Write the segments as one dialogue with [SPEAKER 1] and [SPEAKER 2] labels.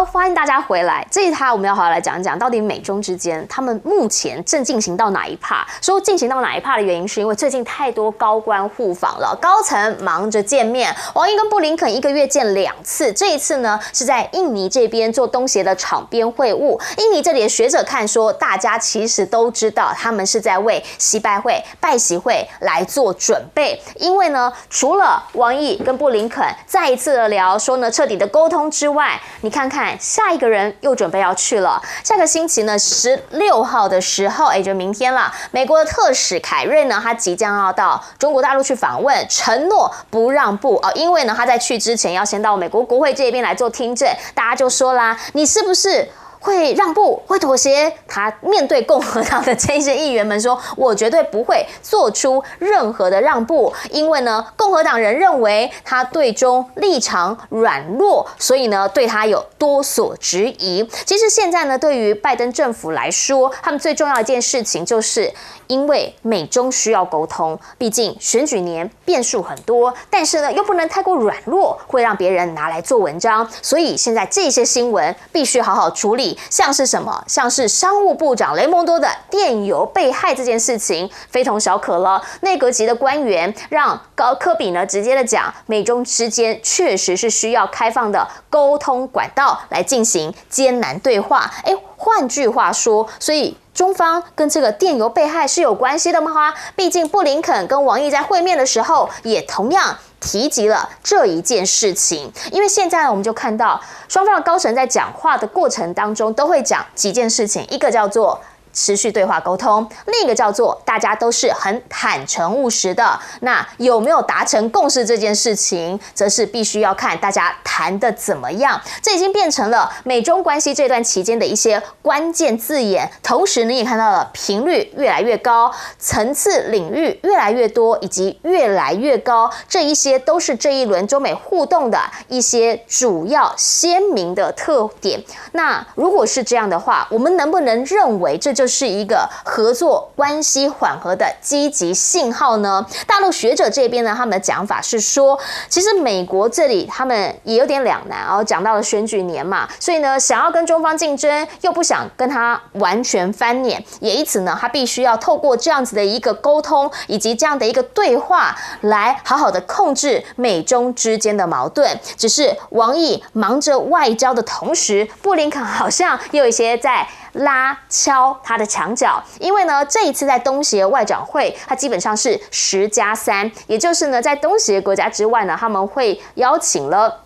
[SPEAKER 1] 好，欢迎大家回来。这一趴我们要好好来讲一讲，到底美中之间他们目前正进行到哪一趴？说进行到哪一趴的原因，是因为最近太多高官互访了，高层忙着见面。王毅跟布林肯1个月见2次，这一次呢是在印尼这边做东协的场边会晤。印尼这里的学者看说，大家其实都知道，他们是在为习拜会、拜习会来做准备。因为呢，除了王毅跟布林肯再一次的聊说呢彻底的沟通之外，你看看下一个人又准备要去了。下个星期呢16号的时候，就明天了。美国的特使凯瑞呢，他即将要到中国大陆去访问，承诺不让步因为呢他在去之前要先到美国国会这边来做听证，大家就说啦，你是不是会让步，会妥协？他面对共和党的这些议员们说，我绝对不会做出任何的让步，因为呢，共和党人认为他对中立场软弱，所以呢，对他有多所质疑。其实现在呢，对于拜登政府来说，他们最重要的一件事情就是，因为美中需要沟通，毕竟选举年变数很多，但是呢，又不能太过软弱，会让别人拿来做文章，所以现在这些新闻必须好好处理。像是什么？像是商务部长雷蒙多的电邮被害这件事情，非同小可了。内阁级的官员让科比呢直接的讲，美中之间确实是需要开放的沟通管道来进行艰难对话。换句话说，所以中方跟这个电邮被害是有关系的吗？毕竟布林肯跟王毅在会面的时候，也同样提及了这一件事情。因为现在我们就看到双方的高层在讲话的过程当中，都会讲几件事情，一个叫做持续对话沟通，另一个叫做大家都是很坦诚务实的。那有没有达成共识这件事情，则是必须要看大家谈的怎么样。这已经变成了美中关系这段期间的一些关键字眼。同时你也看到了频率越来越高，层次领域越来越多，以及越来越高。这一些都是这一轮中美互动的一些主要鲜明的特点。那如果是这样的话，我们能不能认为这就是一个合作关系缓和的积极信号呢？大陆学者这边呢，他们的讲法是说，其实美国这里他们也有点两难讲到了选举年嘛，所以呢，想要跟中方竞争，又不想跟他完全翻脸，也因此呢，他必须要透过这样子的一个沟通，以及这样的一个对话，来好好的控制美中之间的矛盾。只是王毅忙着外交的同时，布林肯好像也有一些在拉敲他的墙角，因为呢，这一次在东协外长会，它基本上是10+3，也就是呢，在东协国家之外呢，他们会邀请了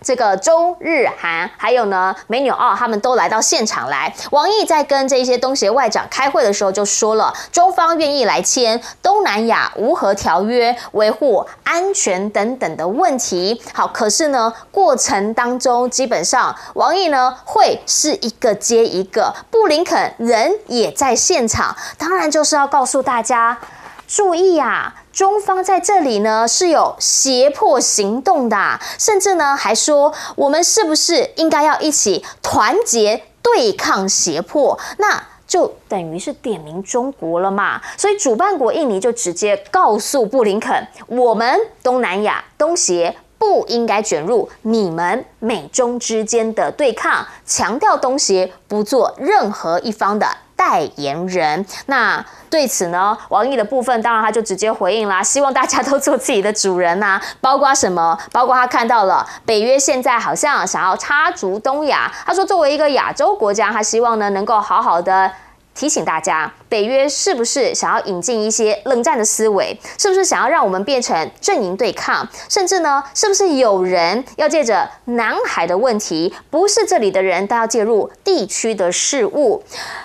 [SPEAKER 1] 这个中日韩还有呢美纽澳，他们都来到现场来。王毅在跟这些东协外长开会的时候就说了，中方愿意来签东南亚无核条约，维护安全等等的问题。好，可是呢，过程当中基本上王毅呢会是一个接一个，布林肯人也在现场，当然就是要告诉大家注意中方在这里呢是有胁迫行动的甚至呢还说我们是不是应该要一起团结对抗胁迫？那就等于是点名中国了嘛。所以主办国印尼就直接告诉布林肯，我们东南亚东协不应该卷入你们美中之间的对抗，强调东协不做任何一方的代言人。那对此呢，王毅的部分当然他就直接回应啦，希望大家都做自己的主人包括什么？包括他看到了北约现在好像想要插足东亚，他说作为一个亚洲国家，他希望呢能够好好的提醒大家，北约是不是想要引进一些冷战的思维？是不是想要让我们变成阵营对抗？甚至呢，是不是有人要借着南海的问题，不是这里的人都要介入地区的事务？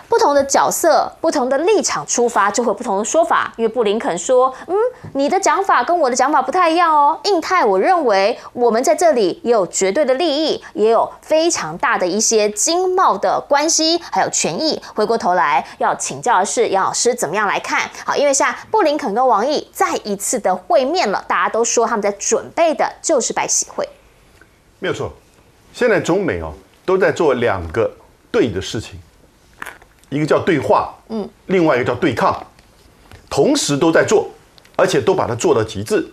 [SPEAKER 1] 不同的角色、不同的立场出发，就会有不同的说法。因为布林肯说，你的讲法跟我的讲法不太一样哦。印太，我认为我们在这里也有绝对的利益，也有非常大的一些经贸的关系，还有权益。回过头来要请教的是杨老师怎么样来看？好，因为现在布林肯跟王毅再一次的会面了，大家都说他们在准备的就是拜习会。
[SPEAKER 2] 没有错，现在中美都在做2个对的事情。一个叫对话，另外一个叫对抗，同时都在做，而且都把它做到极致。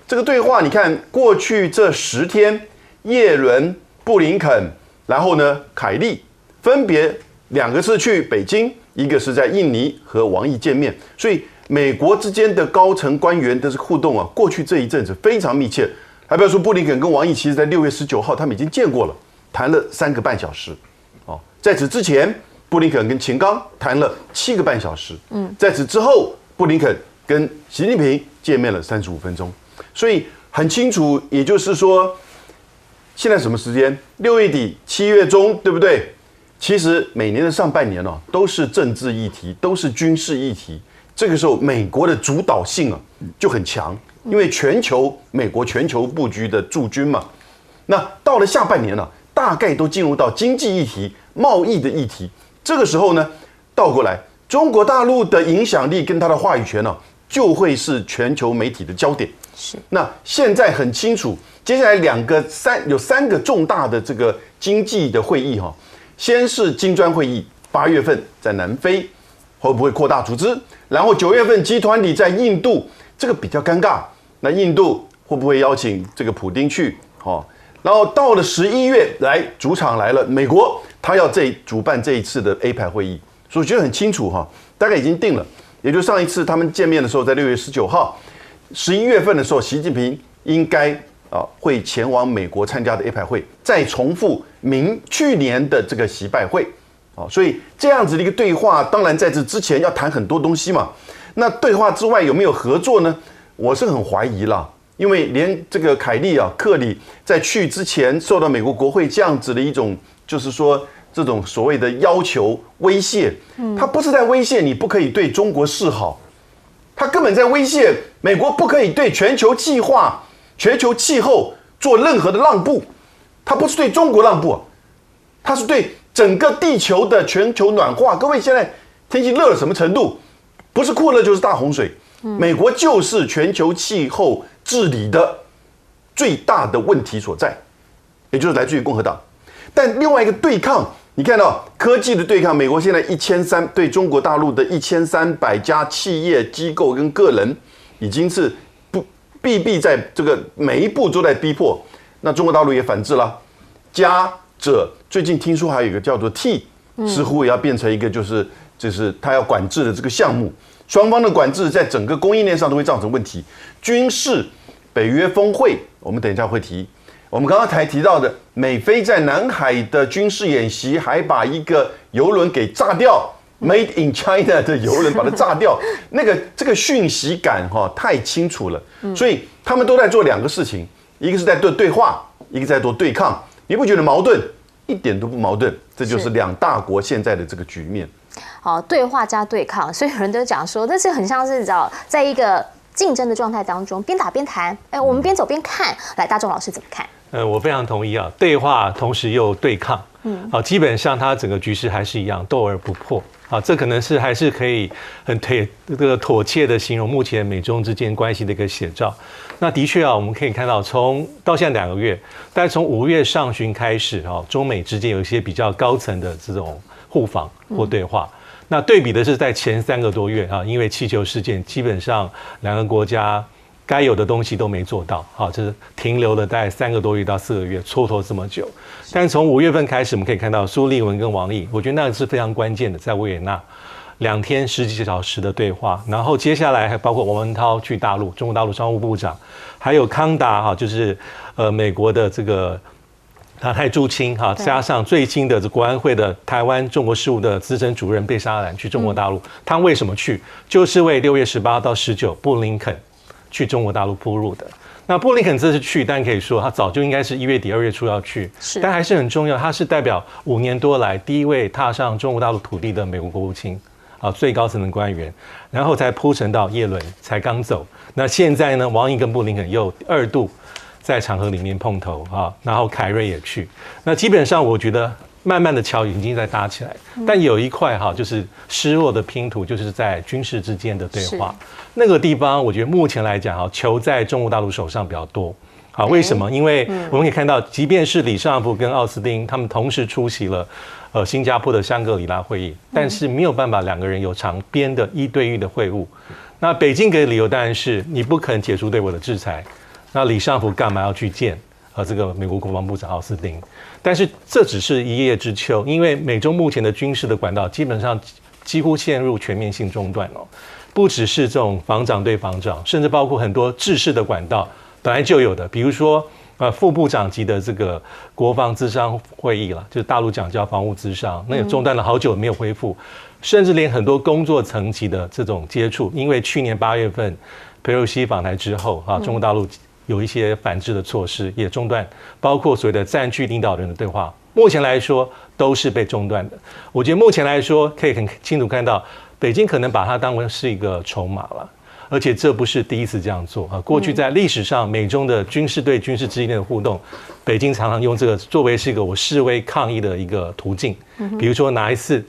[SPEAKER 2] 这个对话，你看过去这10天，叶伦、布林肯然后呢，凯利分别2个是去北京，一个是在印尼和王毅见面，所以美国之间的高层官员的互动啊，过去这一阵子非常密切。还不要说布林肯跟王毅，其实在6月19号他们已经见过了，谈了3个半小时。哦，在此之前，布林肯跟秦刚谈了7个半小时。在此之后，布林肯跟习近平见面了35分钟。所以很清楚，也就是说，现在什么时间？6月底、7月中，对不对？其实每年的上半年哦，都是政治议题，都是军事议题。这个时候，美国的主导性啊就很强，因为美国全球布局的驻军嘛。那到了下半年呢，大概都进入到经济议题、贸易的议题。这个时候呢，倒过来，中国大陆的影响力跟它的话语权呢，就会是全球媒体的焦点。
[SPEAKER 1] 是。那
[SPEAKER 2] 现在很清楚，接下来有3个重大的这个经济的会议哈，先是金砖会议，8月份在南非，会不会扩大组织？然后9月份集团里在印度，这个比较尴尬。那印度会不会邀请这个普丁去？然后到了11月，主场来了，美国他要主办这一次的 APEC 会议，所以我觉得很清楚哈，大概已经定了。也就上一次他们见面的时候，在6月19号，11月份的时候，习近平应该会前往美国参加的 APEC 会，再重复去年的这个习拜会。所以这样子的一个对话，当然在这之前要谈很多东西嘛。那对话之外有没有合作呢？我是很怀疑啦，因为连这个克里在去之前受到美国国会这样子的一种，就是说这种所谓的要求威胁，他不是在威胁你不可以对中国示好，他根本在威胁美国不可以对全球气化、全球气候做任何的让步。他不是对中国让步，他是对整个地球的全球暖化。各位现在天气热了什么程度？不是酷热就是大洪水。美国就是全球气候治理的最大的问题所在，也就是来自于共和党。但另外一个对抗，你看到科技的对抗，美国现在对中国大陆的1300家企业机构跟个人，已经是必在这个每一步都在逼迫。那中国大陆也反制了，加者最近听说还有一个叫做 T， 似乎也要变成一个就是他要管制的这个项目。双方的管制在整个供应链上都会造成问题。军事北约峰会，我们等一下会提。我们刚刚才提到的美菲在南海的军事演习，还把一个油轮给炸掉 ，Made in China 的油轮把它炸掉，这个讯息感太清楚了。所以他们都在做2个事情，一个是在做对话，一个在做对抗。你不觉得矛盾？一点都不矛盾，这就是2大国现在的这个局面。
[SPEAKER 1] 对话加对抗，所以有人都讲说，但是很像是在一个竞争的状态当中，边打边谈，我们边走边看。来，大仲老师怎么看？
[SPEAKER 3] 我非常同意啊，对话同时又对抗，基本上它整个局势还是一样，斗而不破。这可能是还是可以很妥切的形容目前美中之间关系的一个写照。那的确我们可以看到，到现在2个月，大概从5月上旬开始，中美之间有一些比较高层的这种互访或对话。那对比的是在前3个多月因为气球事件，基本上2个国家该有的东西都没做到，就是停留了大概3个多月到4个月，蹉跎这么久。但是从5月份开始，我们可以看到苏立文跟王毅，我觉得那个是非常关键的，在维也纳2天10几小时的对话，然后接下来还包括王文涛去大陆，中国大陆商务部长，还有康达就是美国的这个太驻青加上最新的国安会的台湾中国事务的资深主任贝沙兰去中国大陆，他为什么去？就是为6月18到19布林肯去中国大陆铺路的。那布林肯这次去，当然可以说他早就应该是1月底2月初要去，但还是很重要，他是代表5年多来第一位踏上中国大陆土地的美国国务卿最高层的官员，然后才铺陈到叶伦才刚走。那现在呢，王毅跟布林肯又2度在场合里面碰头然后凯瑞也去，那基本上我觉得慢慢的桥已经在搭起来，但有一块就是失落的拼图，就是在军事之间的对话那个地方，我觉得目前来讲球在中国大陆手上比较多。为什么？因为我们可以看到，即便是李尚福跟奥斯汀他们同时出席了新加坡的香格里拉会议，但是没有办法2个人有场边的1对1的会晤。那北京给的理由当然是你不肯解除对我的制裁。那李尚福干嘛要去见这个美国国防部长奥斯汀。但是这只是一叶知秋，因为美中目前的军事的管道基本上几乎陷入全面性中断哦，不只是这种防长对防长，甚至包括很多制式的管道本来就有的，比如说副部长级的这个国防咨商会议了，就是大陆讲叫防务咨商，那也中断了好久没有恢复，甚至连很多工作层级的这种接触，因为去年8月份佩洛西访台之后中国大陆有一些反制的措施也中断，包括所谓的战区领导人的对话，目前来说都是被中断的。我觉得目前来说可以很清楚看到，北京可能把它当成是一个筹码了。而且这不是第一次这样做啊！过去在历史上，美中的军事对军事之间的互动，北京常常用这个作为是一个我示威抗议的一个途径。比如说哪一次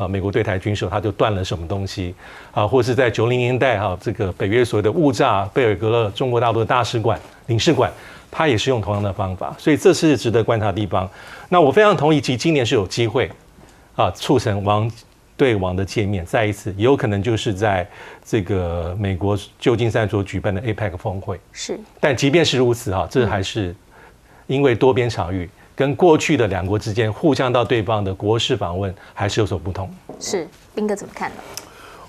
[SPEAKER 3] 美国对台军售，他就断了什么东西啊，或是在90年代这个北约所谓的误炸贝尔格勒中国大陆的大使馆、领事馆，他也是用同样的方法，所以这是值得观察的地方。那我非常同意，其实今年是有机会促成王对王的见面，再一次也有可能就是在这个美国旧金山所举办的 APEC 峰会。
[SPEAKER 1] 是，
[SPEAKER 3] 但即便是如此这还是因为多边场域跟过去的两国之间互相到对方的国事访问还是有所不同。
[SPEAKER 1] 是，彬哥怎么看呢？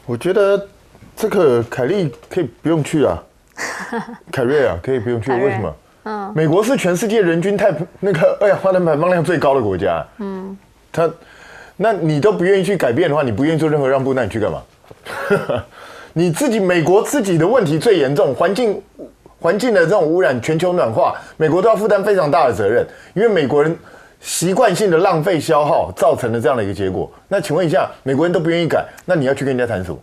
[SPEAKER 4] 我觉得这个凯利可以不用去啊，凯瑞啊可以不用去，为什么？美国是全世界人均二氧化碳排放量最高的国家。那你都不愿意去改变的话，你不愿意做任何让步，那你去干嘛？你自己美国自己的问题最严重，环境的这种污染、全球暖化，美国都要负担非常大的责任，因为美国人习惯性的浪费消耗造成了这样的一个结果。那请问一下，美国人都不愿意改，那你要去跟人家谈什么？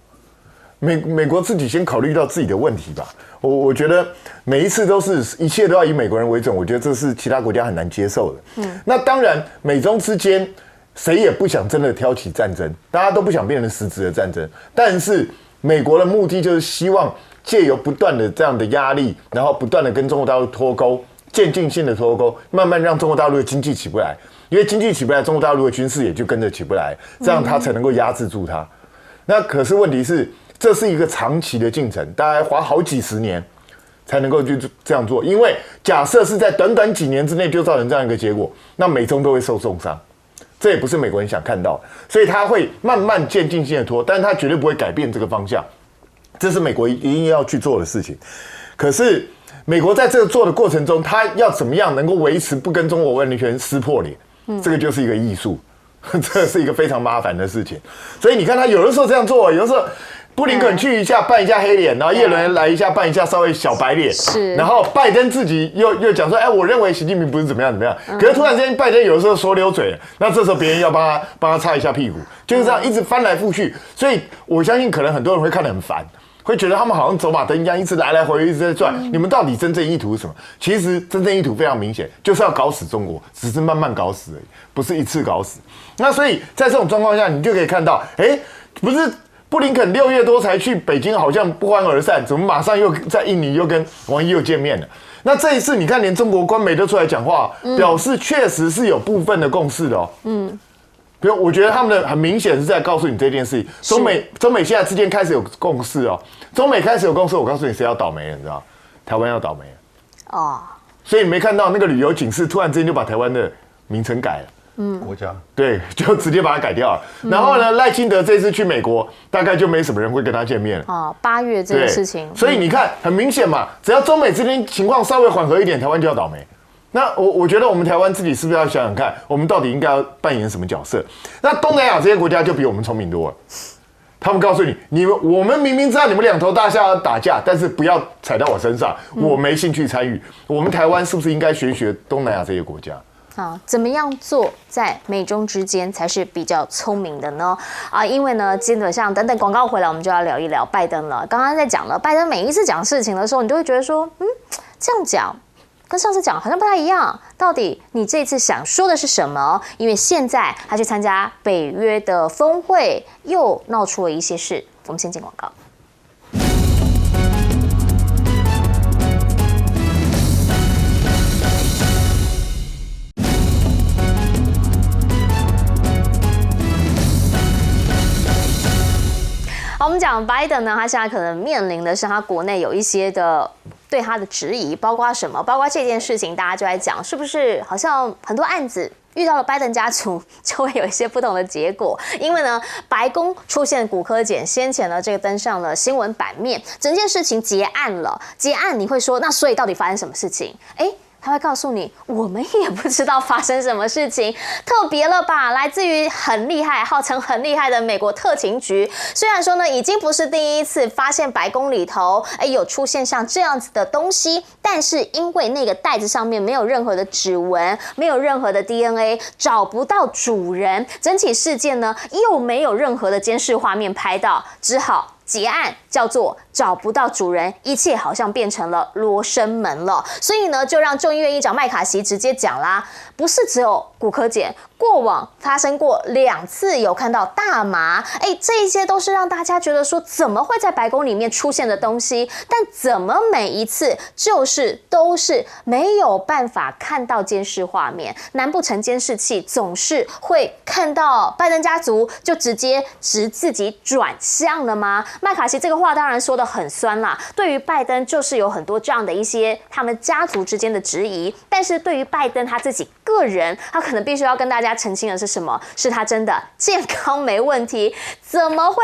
[SPEAKER 4] 美国自己先考虑到自己的问题吧。我觉得每一次一切都要以美国人为准，我觉得这是其他国家很难接受的。那当然，美中之间谁也不想真的挑起战争，大家都不想变成实质的战争。但是美国的目的就是希望借由不断的这样的压力，然后不断的跟中国大陆脱钩，渐进性的脱钩，慢慢让中国大陆的经济起不来。因为经济起不来，中国大陆的军事也就跟着起不来，这样它才能够压制住它。那可是问题是，这是一个长期的进程，大概花好几十年才能够就这样做。因为假设是在短短几年之内就造成这样一个结果，那美中都会受重伤。这也不是美国人想看到，所以他会慢慢渐进性的拖，但是他绝对不会改变这个方向，这是美国一定要去做的事情。可是美国在这个做的过程中，他要怎么样能够维持不跟中国完全撕破脸，这个就是一个艺术，这是一个非常麻烦的事情。所以你看他有的时候这样做，有的时候布林肯去一下扮一下黑脸，然后叶伦来一下扮一下稍微小白脸，
[SPEAKER 1] 是，
[SPEAKER 4] 然后拜登自己又讲说，哎，我认为习近平不是怎么样怎么样，可是突然之间拜登有的时候说溜嘴了，那这时候别人要帮他擦一下屁股，就是这样一直翻来覆去，所以我相信可能很多人会看得很烦，会觉得他们好像走马灯一样，一直来来回回一直在转，你们到底真正意图是什么？其实真正意图非常明显，就是要搞死中国，只是慢慢搞死而已，不是一次搞死。那所以在这种状况下，你就可以看到，哎，不是。布林肯6月多才去北京，好像不欢而散，怎么马上又在印尼又跟王毅又见面了？那这一次你看，连中国官媒都出来讲话，表示确实是有部分的共识的哦。比如我觉得他们的很明显是在告诉你这件事情。中美现在之间开始有共识哦，中美开始有共识，我告诉你谁要倒霉了，你知道？台湾要倒霉了。哦。所以你没看到那个旅游警示突然之间就把台湾的名称改了。
[SPEAKER 2] 国家
[SPEAKER 4] 对，就直接把它改掉了。然后呢，赖清德这次去美国，大概就没什么人会跟他见面了。
[SPEAKER 1] 8月这个事情，
[SPEAKER 4] 所以你看，很明显嘛，只要中美之间情况稍微缓和一点，台湾就要倒霉。那我觉得我们台湾自己是不是要想想看，我们到底应该要扮演什么角色？那东南亚这些国家就比我们聪明多了。他们告诉我们明明知道你们两头大象要打架，但是不要踩到我身上，我没兴趣参与。我们台湾是不是应该学东南亚这些国家？
[SPEAKER 1] 怎么样做在美中之间才是比较聪明的呢？因为呢，基本上等等广告回来，我们就要聊一聊拜登了。刚刚在讲了，拜登每一次讲事情的时候，你都会觉得说，这样讲跟上次讲好像不太一样。到底你这次想说的是什么？因为现在他去参加北约的峰会，又闹出了一些事。我们先进广告。好，我们讲拜登呢，他现在可能面临的是他国内有一些的对他的质疑，包括什么？包括这件事情，大家就在讲，是不是好像很多案子遇到了拜登家族，就会有一些不同的结果？因为呢，白宫出现骨科检，先前呢这个登上了新闻版面，整件事情结案了。结案，你会说，那所以到底发生什么事情？他会告诉你，我们也不知道发生什么事情，特别了吧？来自于很厉害、号称很厉害的美国特勤局，虽然说呢，已经不是第一次发现白宫里头有出现像这样子的东西，但是因为那个袋子上面没有任何的指纹，没有任何的 DNA， 找不到主人，整起事件呢又没有任何的监视画面拍到，只好结案，叫做找不到主人，一切好像变成了罗生门了。所以呢，就让众议院议长麦卡锡直接讲啦，不是只有骨科检，过往发生过2次有看到大麻，这一些都是让大家觉得说怎么会在白宫里面出现的东西，但怎么每一次都是没有办法看到监视画面？难不成监视器总是会看到拜登家族就直接自己转向了吗？麦卡锡这个话当然说得很酸啦，对于拜登就是有很多这样的一些他们家族之间的质疑，但是对于拜登他自己个人，他可能必须要跟大家澄清的是什么？是他真的健康没问题，怎么会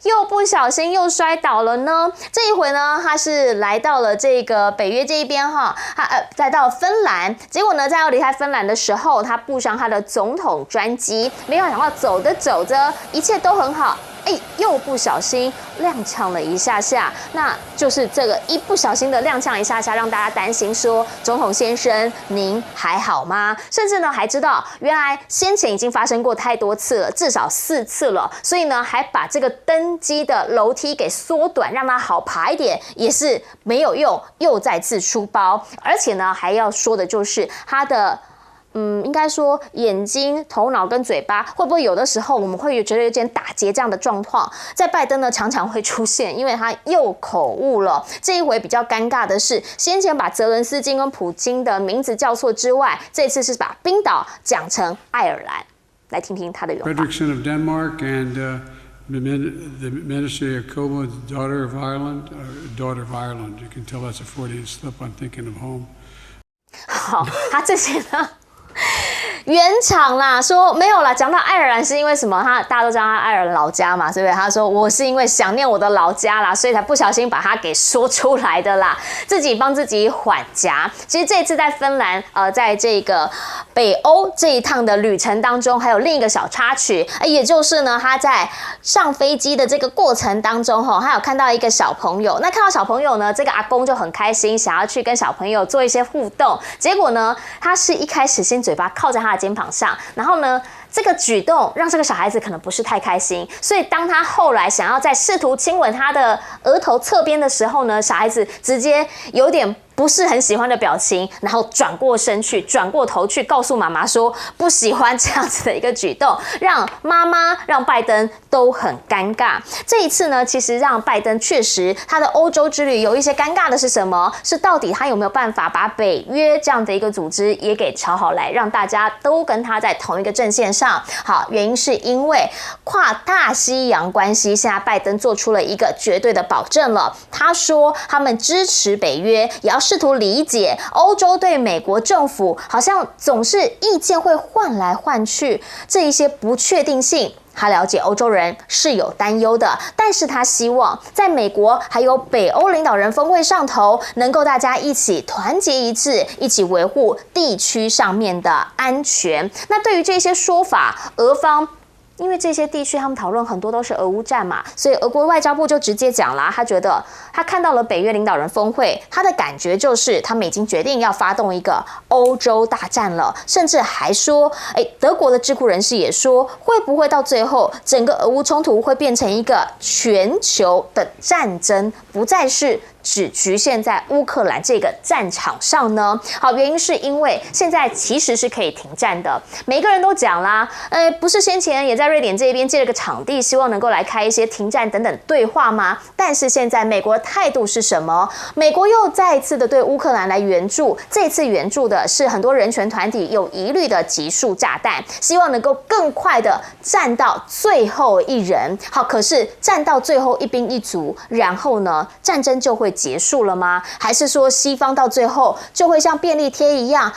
[SPEAKER 1] 又不小心又摔倒了呢？这一回呢，他是来到了这个北约这一边哈，再到芬兰，结果呢，在要离开芬兰的时候，他步上他的总统专机，没有想到走着走着，一切都很好。又不小心踉跄了一下下，那就是这个一不小心的踉跄一下下，让大家担心说，总统先生您还好吗？甚至呢还知道原来先前已经发生过太多次了，至少4次了，所以呢还把这个登机的楼梯给缩短，让它好爬一点，也是没有用，又再次出包。而且呢还要说的就是他的应该说眼睛、头脑跟嘴巴会不会有的时候我们会觉得有点打结这样的状况，在拜登呢常常会出现，因为他又口误了。这一回比较尴尬的是，先前把泽伦斯基跟普京的名字叫错之外，这次是把冰岛讲成爱尔兰。来听听他的原话。
[SPEAKER 5] Frederickson of Denmark and the Minister Jacoba, daughter of Ireland. You can tell that's a Freudian slip. I'm thinking of home.
[SPEAKER 1] 好，他这些呢？原厂啦，说没有啦，讲到爱尔兰是因为什么？大家都知道他爱尔兰老家嘛，对不对？他说我是因为想念我的老家啦，所以才不小心把它给说出来的啦，自己帮自己缓夹。其实这一次在芬兰，在这个北欧这一趟的旅程当中，还有另一个小插曲，也就是呢，他在上飞机的这个过程当中，他有看到一个小朋友。那看到小朋友呢，这个阿公就很开心，想要去跟小朋友做一些互动。结果呢，他是一开始先嘴巴靠在他的肩膀上，然后呢，这个举动让这个小孩子可能不是太开心，所以当他后来想要再试图亲吻他的额头侧边的时候呢，小孩子直接有点不是很喜欢的表情，然后转过头去告诉妈妈说不喜欢这样子的一个举动，让妈妈让拜登都很尴尬。这一次呢，其实让拜登确实他的欧洲之旅有一些尴尬的是什么？是到底他有没有办法把北约这样的一个组织也给吵好来，让大家都跟他在同一个阵线上？好，原因是因为跨大西洋关系，现在拜登做出了一个绝对的保证了。他说他们支持北约，也要试图理解欧洲对美国政府好像总是意见会换来换去，这一些不确定性。他了解欧洲人是有担忧的，但是他希望在美国还有北欧领导人峰会上头，能够大家一起团结一致，一起维护地区上面的安全。那对于这些说法，俄方因为这些地区他们讨论很多都是俄乌战嘛，所以俄国外交部就直接讲啦，他觉得他看到了北约领导人峰会，他的感觉就是他们已经决定要发动一个欧洲大战了，甚至还说，德国的智库人士也说，会不会到最后整个俄乌冲突会变成一个全球的战争，不再是只局限在乌克兰这个战场上呢？好，原因是因为现在其实是可以停战的，每个人都讲啦，不是先前也在瑞典这边借了个场地，希望能够来开一些停战等等对话吗？但是现在美国的态度是什么？美国又再一次的对乌克兰来援助，这次援助的是很多人权团体有疑虑的集束炸弹，希望能够更快的战到最后一人。好，可是战到最后一兵一卒，然后呢，战争就会会结束了吗？还是说西方到最后就会像便利贴一样，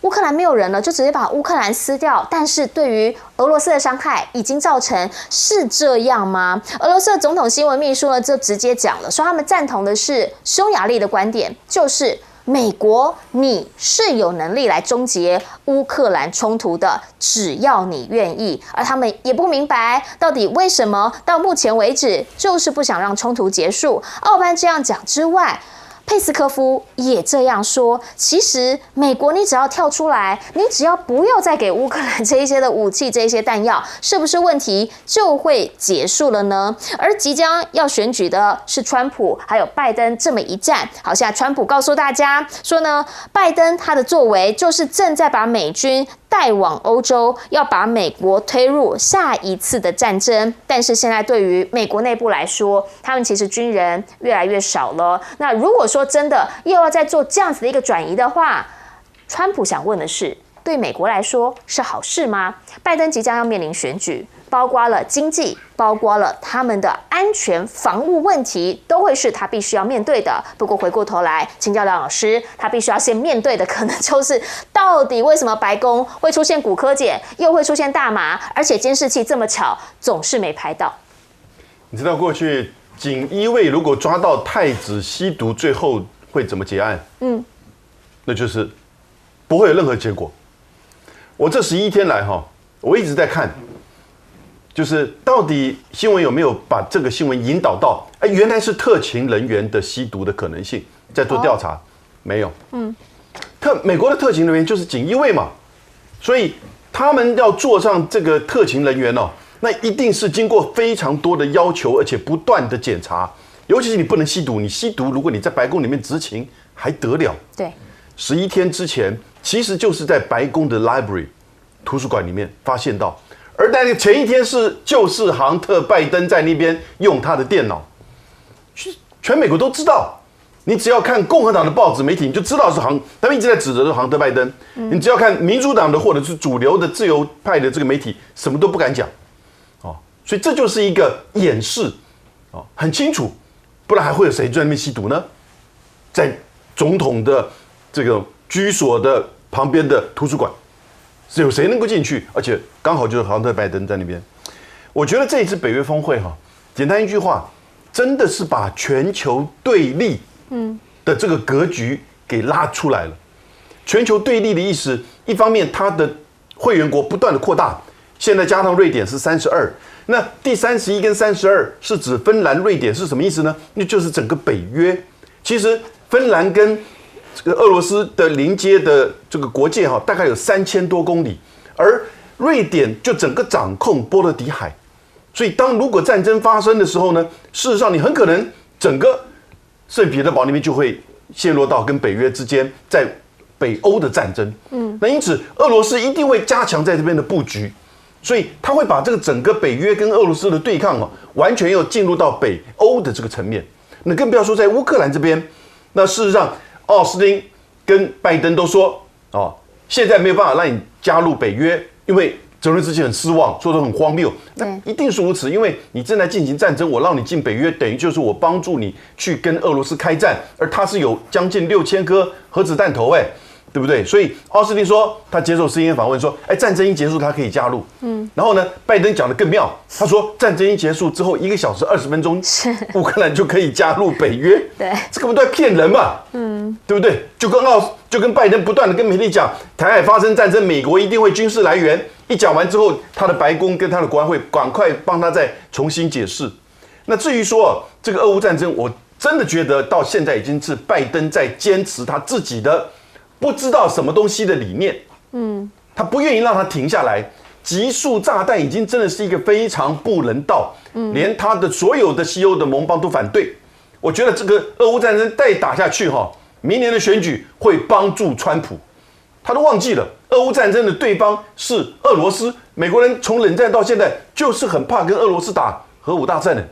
[SPEAKER 1] 乌克兰没有人了，就直接把乌克兰撕掉？但是对于俄罗斯的伤害已经造成，是这样吗？俄罗斯的总统新闻秘书呢，就直接讲了，说他们赞同的是匈牙利的观点，就是美国你是有能力来终结乌克兰冲突的，只要你愿意。而他们也不明白到底为什么到目前为止就是不想让冲突结束。奥班这样讲之外，佩斯科夫也这样说，其实美国你只要跳出来，你只要不要再给乌克兰这一些的武器、这一些弹药，是不是问题就会结束了呢？而即将要选举的是川普还有拜登这么一战。好，现在川普告诉大家说呢，拜登他的作为就是正在把美军带往欧洲，要把美国推入下一次的战争。但是现在对于美国内部来说，他们其实军人越来越少了。那如果说真的又要再做这样子的一个转移的话，川普想问的是，对美国来说是好事吗？拜登即将要面临选举，包括了经济，包括了他们的安全防务问题，都会是他必须要面对的。不过回过头来请教梁老师，他必须要先面对的可能就是到底为什么白宫会出现古柯碱，又会出现大麻，而且监视器这么巧总是没拍到。
[SPEAKER 2] 你知道过去锦衣卫如果抓到太子吸毒，最后会怎么结案？那就是不会有任何结果。我这11天来我一直在看，就是到底新闻有没有把这个新闻引导到，原来是特勤人员的吸毒的可能性，在做调查，没有。美国的特勤人员就是锦衣卫嘛，所以他们要做上这个特勤人员那一定是经过非常多的要求，而且不断的检查。尤其是你不能吸毒，你吸毒，如果你在白宫里面执勤，还得了？
[SPEAKER 1] 对
[SPEAKER 2] ，11天之前，其实就是在白宫的 library 图书馆里面发现到，而在前一天就是杭特拜登在那边用他的电脑，全美国都知道。你只要看共和党的报纸媒体，你就知道是他们一直在指责杭特拜登。你只要看民主党的或者是主流的自由派的这个媒体，什么都不敢讲。所以这就是一个掩饰，很清楚，不然还会有谁在那边吸毒呢？在总统的这个居所的旁边的图书馆，是有谁能够进去？而且刚好就是杭特拜登在那边。我觉得这一次北约峰会简单一句话，真的是把全球对立的这个格局给拉出来了。全球对立的意思，一方面它的会员国不断的扩大，现在加上瑞典是32。那第31跟32是指芬兰、瑞典是什么意思呢？那就是整个北约。其实芬兰跟这个俄罗斯的邻接的这个国界大概有3000多公里，而瑞典就整个掌控波罗的海。所以如果战争发生的时候呢，事实上你很可能整个圣彼得堡那边就会陷落到跟北约之间在北欧的战争。那因此俄罗斯一定会加强在这边的布局。所以他会把这个整个北约跟俄罗斯的对抗完全要进入到北欧的这个层面。那更不要说在乌克兰这边，那事实上奥斯汀跟拜登都说现在没有办法让你加入北约，因为泽连斯基很失望，说得很荒谬。那一定是如此，因为你正在进行战争，我让你进北约，等于就是我帮助你去跟俄罗斯开战，而他是有将近6000颗核子弹头对不对？所以奥斯汀说他接受 CNN 访问说，战争一结束他可以加入。然后呢，拜登讲得更妙，他说战争一结束之后1个小时20分钟，乌克兰就可以加入北约。
[SPEAKER 1] 对，
[SPEAKER 2] 这根本都在骗人嘛。对不对？就跟拜登不断的跟媒体讲，台海发生战争，美国一定会军事来源。一讲完之后，他的白宫跟他的国安会赶快帮他再重新解释。那至于说这个俄乌战争，我真的觉得到现在已经是拜登在坚持他自己的不知道什么东西的理念，他不愿意让他停下来。集束炸弹已经真的是一个非常不人道，连他的所有的西欧的盟邦都反对。我觉得这个俄乌战争再打下去明年的选举会帮助川普。他都忘记了，俄乌战争的对方是俄罗斯。美国人从冷战到现在就是很怕跟俄罗斯打核武大战的，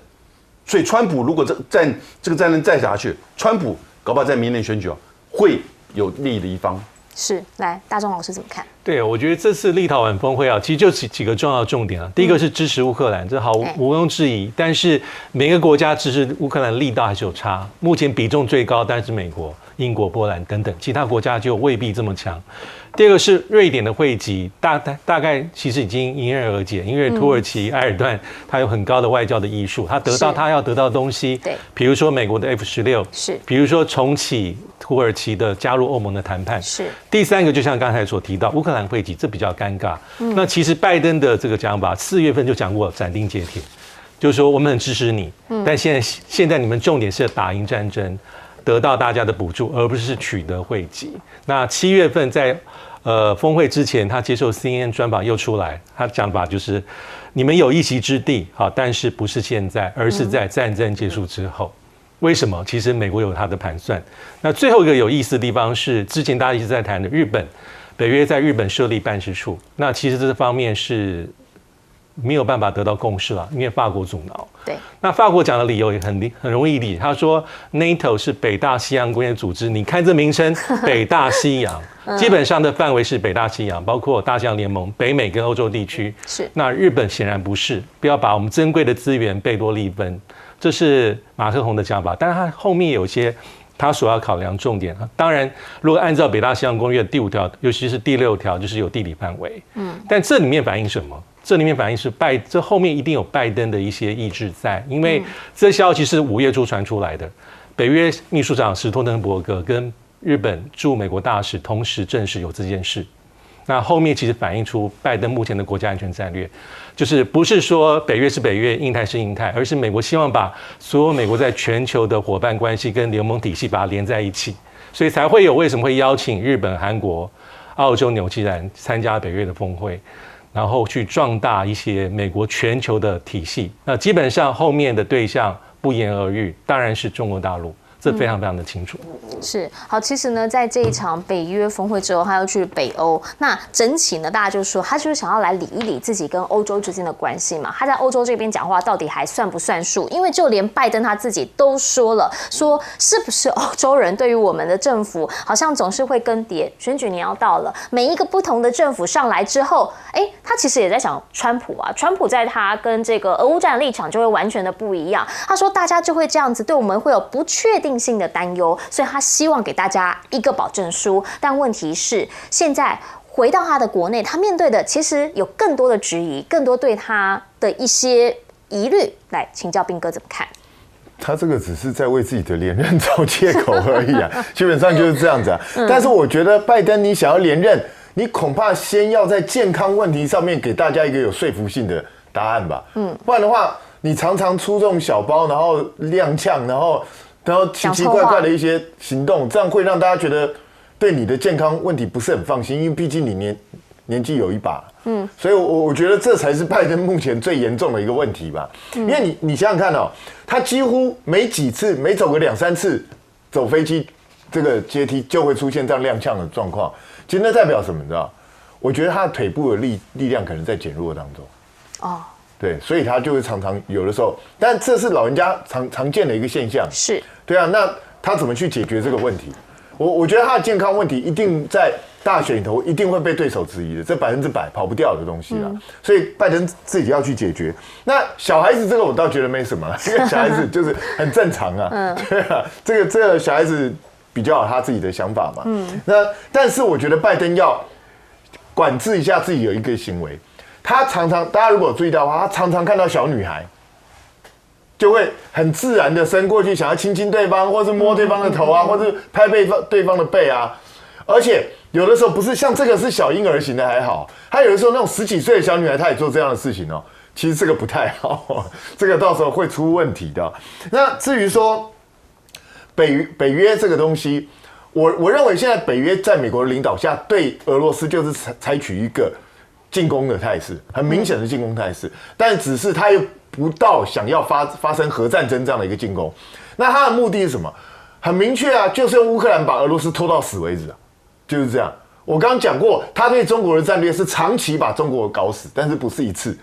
[SPEAKER 2] 所以川普如果这个战争再下去，川普搞不好在明年选举会有利的一方。
[SPEAKER 1] 是，来，大钟老师怎么看？
[SPEAKER 3] 对，我觉得这次立陶宛峰会啊，其实就几个重要的重点啊。第一个是支持乌克兰，这毋庸置疑。但是每个国家支持乌克兰力道还是有差。目前比重最高当然是美国、英国、波兰等等，其他国家就未必这么强。第二个是瑞典的汇集，大概其实已经迎刃而解，因为土耳其埃尔段他有很高的外交的艺术，他得到他要得到的东西，
[SPEAKER 1] 对，
[SPEAKER 3] 比如说美国的 F-16，
[SPEAKER 1] 是，
[SPEAKER 3] 比如说重启土耳其的加入欧盟的谈判，
[SPEAKER 1] 是。
[SPEAKER 3] 第三个就像刚才所提到，乌克兰汇集，这比较尴尬。那其实拜登的这个讲法，4月份就讲过斩钉截铁，就是说我们很支持你，但现在你们重点是打赢战争，得到大家的补助，而不是取得汇集。那7月份在峰会之前，他接受 CNN 专访又出来，他讲法就是你们有一席之地，好，但是不是现在，而是在战争结束之后。为什么？其实美国有他的盘算。那最后一个有意思的地方是，之前大家一直在谈的日本，北约在日本设立办事处，那其实这方面是没有办法得到共识了，因为法国阻挠。
[SPEAKER 1] 对，
[SPEAKER 3] 那法国讲的理由也很容易理解，他说 NATO 是北大西洋工业组织，你看这名称北大西洋，基本上的范围是北大西洋，包括大西洋联盟、北美跟欧洲地区。
[SPEAKER 1] 是，
[SPEAKER 3] 那日本显然不是，不要把我们珍贵的资源贝多利分，这是马克宏的讲法，但是他后面有些他所要考量重点。当然，如果按照北大西洋公约的第5条，尤其是第6条，就是有地理范围。但这里面反映什么？这里面反映是这后面一定有拜登的一些意志在，因为这消息是5月初传出来的。北约秘书长史托滕伯格跟日本驻美国大使同时证实有这件事。那后面其实反映出拜登目前的国家安全战略，就是不是说北约是北约，印太是印太，而是美国希望把所有美国在全球的伙伴关系跟联盟体系把它连在一起，所以才会有为什么会邀请日本、韩国、澳洲、纽西兰参加北约的峰会。然后去壮大一些美国全球的体系，那基本上后面的对象不言而喻，当然是中国大陆。这非常非常的清楚。
[SPEAKER 1] 是好，其实呢，在这一场北约峰会之后，他要去北欧。那整体呢，大家就说他就是想要来理一理自己跟欧洲之间的关系嘛。他在欧洲这边讲话到底还算不算数？因为就连拜登他自己都说了，说是不是欧洲人对于我们的政府好像总是会更迭？选举年要到了，每一个不同的政府上来之后，他其实也在想川普啊，川普在他跟这个俄乌战的立场就会完全的不一样。他说大家就会这样子，对我们会有不确定性的担忧，所以他希望给大家一个保证书。但问题是，现在回到他的国内，他面对的其实有更多的质疑，更多对他的一些疑虑。来请教彬哥怎么看？
[SPEAKER 4] 他这个只是在为自己的连任找借口而已啊，基本上就是这样子啊。但是我觉得拜登你想要连任，你恐怕先要在健康问题上面给大家一个有说服性的答案吧。不然的话，你常常出这种小包，然后踉跄，然后奇奇怪怪的一些行动，这样会让大家觉得对你的健康问题不是很放心，因为毕竟你年纪有一把。所以我觉得这才是拜登目前最严重的一个问题吧。因为你想想看哦，他几乎每走个2-3次走飞机这个阶梯就会出现这样踉跄的状况。其实那代表什么？你知道？我觉得他的腿部的力量可能在减弱当中。哦。对，所以他就会常常有的时候，但这是老人家常见的一个现象。
[SPEAKER 1] 是，
[SPEAKER 4] 对啊，那他怎么去解决这个问题？我觉得他的健康问题一定在大选里头一定会被对手质疑的，这100%跑不掉的东西啦。所以拜登自己要去解决。那小孩子这个我倒觉得没什么，因为小孩子就是很正常啊。对啊，这个小孩子比较有他自己的想法嘛。那但是我觉得拜登要管制一下自己有一个行为。他常常，大家如果有注意到的话，他常常看到小女孩，就会很自然的伸过去，想要亲亲对方，或是摸对方的头啊，或是拍对方的背啊。而且有的时候不是像这个是小婴儿型的还好，他有的时候那种10几岁的小女孩，她也做这样的事情哦。其实这个不太好，这个到时候会出问题的。那至于说北约这个东西，我认为现在北约在美国的领导下，对俄罗斯就是采取一个进攻的态势，很明显的进攻态势，但只是他又不到想要发生核战争这样的一个进攻。那他的目的是什么？很明确啊，就是用乌克兰把俄罗斯拖到死为止啊，就是这样。我刚刚讲过，他对中国的战略是长期把中国搞死，但是不是一次。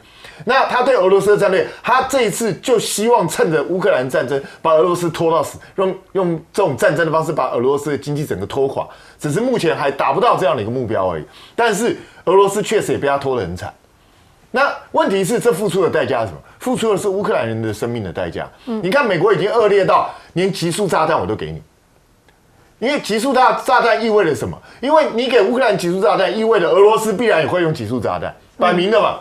[SPEAKER 4] 那他对俄罗斯的战略，他这一次就希望趁着乌克兰战争把俄罗斯拖到死，用这种战争的方式把俄罗斯的经济整个拖垮。只是目前还达不到这样的一个目标而已。但是俄罗斯确实也被他拖得很惨。那问题是，这付出的代价是什么？付出的是乌克兰人的生命的代价。你看，美国已经恶劣到连极速炸弹我都给你。因为极速炸弹意味着什么？因为你给乌克兰极速炸弹，意味着俄罗斯必然也会用极速炸弹，摆明的嘛。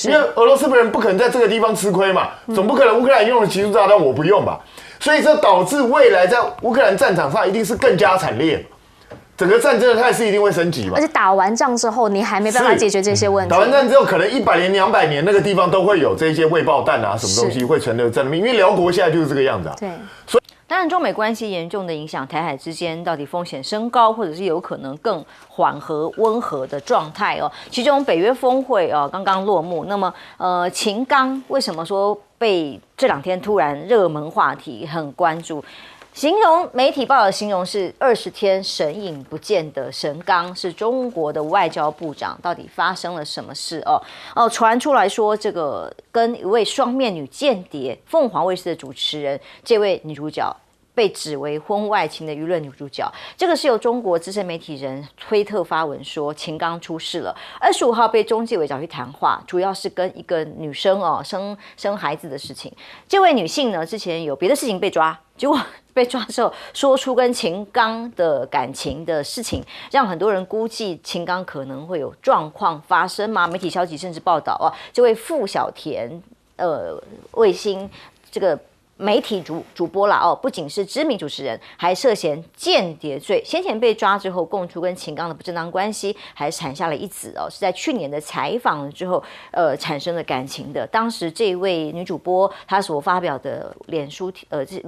[SPEAKER 4] 因为俄罗斯人不可能在这个地方吃亏嘛，总不可能乌克兰用了极速炸弹我不用吧？所以这导致未来在乌克兰战场上一定是更加惨烈，整个战争的态势一定会升级嘛。
[SPEAKER 1] 而且打完仗之后，你还没办法解决这些问题。
[SPEAKER 4] 打完仗之后，可能100年、200年那个地方都会有这些未爆弹啊，什么东西会存留在那边。因为辽国现在就是这个样子啊。
[SPEAKER 1] 对，
[SPEAKER 4] 所以。
[SPEAKER 6] 当然，中美关系严重的影响台海之间到底风险升高，或者是有可能更缓和、温和的状态哦。其中北约峰会刚刚落幕，那么秦刚为什么说被这2天突然热门话题很关注？形容媒体报道形容是20天神隐不见的神刚，是中国的外交部长，到底发生了什么事传出来说，这个跟一位双面女间谍凤凰卫视的主持人，这位女主角被指为婚外情的舆论女主角，这个是由中国资深媒体人推特发文说秦刚出事了。25号被中纪委找去谈话，主要是跟一个女生生孩子的事情。这位女性呢，之前有别的事情被抓，结果被抓之后说出跟秦刚的感情的事情，让很多人估计秦刚可能会有状况发生嘛。媒体消息甚至报道这位傅小田卫星这个媒体主播啦不仅是知名主持人，还涉嫌间谍罪。先前被抓之后，供出跟秦刚的不正当关系，还产下了一子是在去年的采访之后产生了感情的。当时这位女主播她所发表的脸书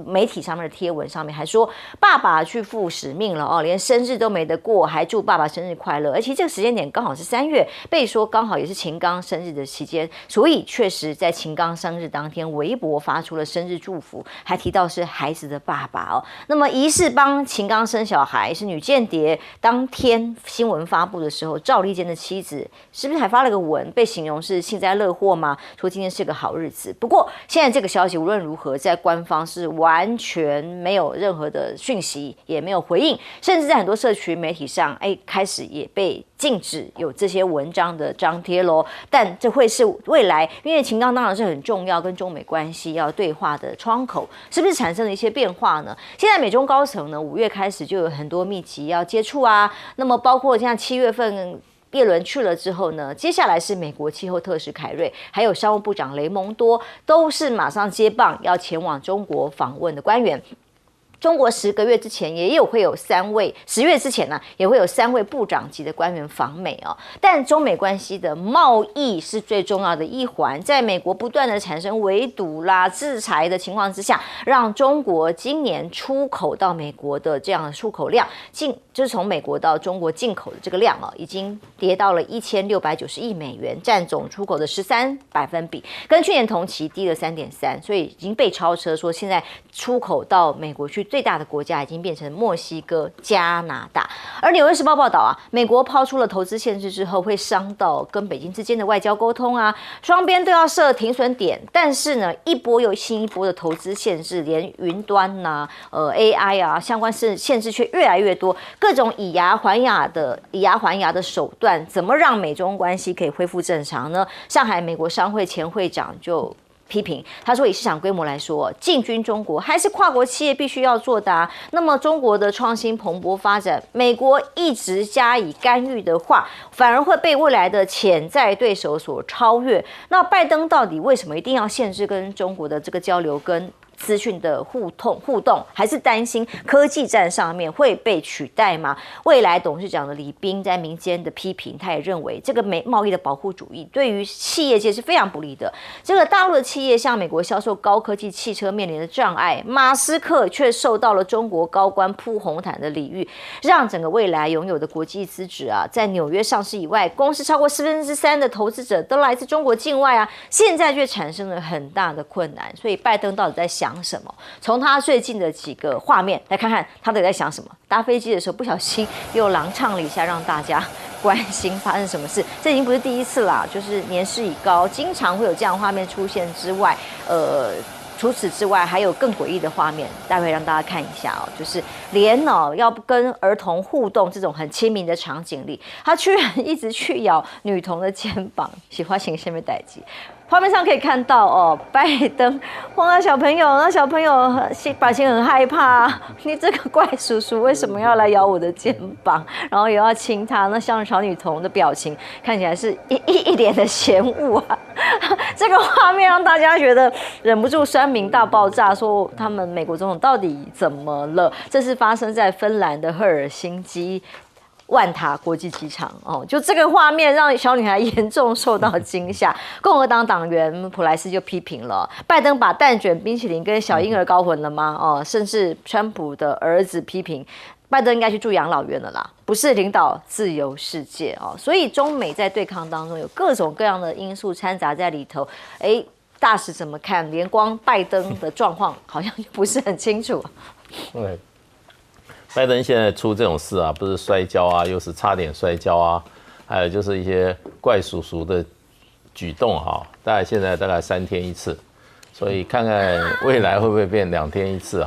[SPEAKER 6] 媒体上面的贴文上面还说，爸爸去负使命了连生日都没得过，还祝爸爸生日快乐。而且这个时间点刚好是3月，被说刚好也是秦刚生日的期间，所以确实在秦刚生日当天，微博发出了生日祝福。还提到是孩子的爸爸那么疑似帮秦刚生小孩是女间谍。当天新闻发布的时候，赵立坚的妻子是不是还发了个文，被形容是幸灾乐祸吗？说今天是个好日子。不过现在这个消息无论如何，在官方是完全没有任何的讯息，也没有回应，甚至在很多社群媒体上，开始也被禁止有这些文章的张贴咯。但这会是未来，因为秦刚当然是很重要，跟中美关系要对话的窗口，是不是产生了一些变化呢？现在美中高层呢，5月开始就有很多密集要接触啊。那么包括像7月份叶伦去了之后呢，接下来是美国气候特使凯瑞，还有商务部长雷蒙多，都是马上接棒要前往中国访问的官员。中国10个月之前会有3位，10月之前呢也会有3位部长级的官员访美但中美关系的贸易是最重要的一环，在美国不断的产生围堵啦、制裁的情况之下，让中国今年出口到美国的这样的出口量就是从美国到中国进口的这个量已经跌到了1690亿美元，占总出口的13%，跟去年同期低了3.3%，所以已经被超车，说现在出口到美国去最大的国家已经变成墨西哥、加拿大。而《纽约时报》报道美国抛出了投资限制之后，会伤到跟北京之间的外交沟通双边都要设停损点。但是呢，一波又新一波的投资限制，连云端AI 相关限制却越来越多，各种以牙还牙的手段，怎么让美中关系可以恢复正常呢？上海美国商会前会长就批评，他说以市场规模来说，进军中国还是跨国企业必须要做的那么中国的创新蓬勃发展，美国一直加以干预的话，反而会被未来的潜在对手所超越。那拜登到底为什么一定要限制跟中国的这个交流跟资讯的互动，还是担心科技战上面会被取代吗？未来董事长的李斌在民间的批评，他也认为这个贸易的保护主义对于企业界是非常不利的。这个大陆的企业向美国销售高科技汽车面临的障碍，马斯克却受到了中国高官铺红毯的礼遇，让整个未来拥有的国际资质在纽约上市以外，公司超过3%的投资者都来自中国境外现在却产生了很大的困难。所以拜登到底在想什么？从他最近的几个画面来看看他到底在想什么。搭飞机的时候不小心又朗唱了一下，让大家关心发生什么事。这已经不是第一次啦，就是年事已高，经常会有这样的画面出现之外，除此之外，还有更诡异的画面，待会让大家看一下哦。就是连要跟儿童互动这种很亲民的场景里，他居然一直去咬女童的肩膀，喜欢行下面代际。画面上可以看到拜登碰到小朋友，那小朋友表情很害怕，你这个怪叔叔为什么要来咬我的肩膀？然后也要亲他，那像小女童的表情看起来是一脸的嫌恶啊。这个画面让大家觉得忍不住酸民大爆炸，说他们美国总统到底怎么了？这是发生在芬兰的赫尔辛基万塔国际机场就这个画面让小女孩严重受到惊吓。共和党党员普莱斯就批评了拜登把蛋卷冰淇淋跟小婴儿搞混了吗？甚至川普的儿子批评拜登应该去住养老院了啦，不是领导自由世界所以中美在对抗当中有各种各样的因素掺杂在里头。大使怎么看？连光拜登的状况好像就不是很清楚。
[SPEAKER 7] 对。拜登现在出这种事啊，不是摔跤啊，又是差点摔跤啊，还有就是一些怪叔叔的举动现在大概3天1次，所以看看未来会不会变2天1次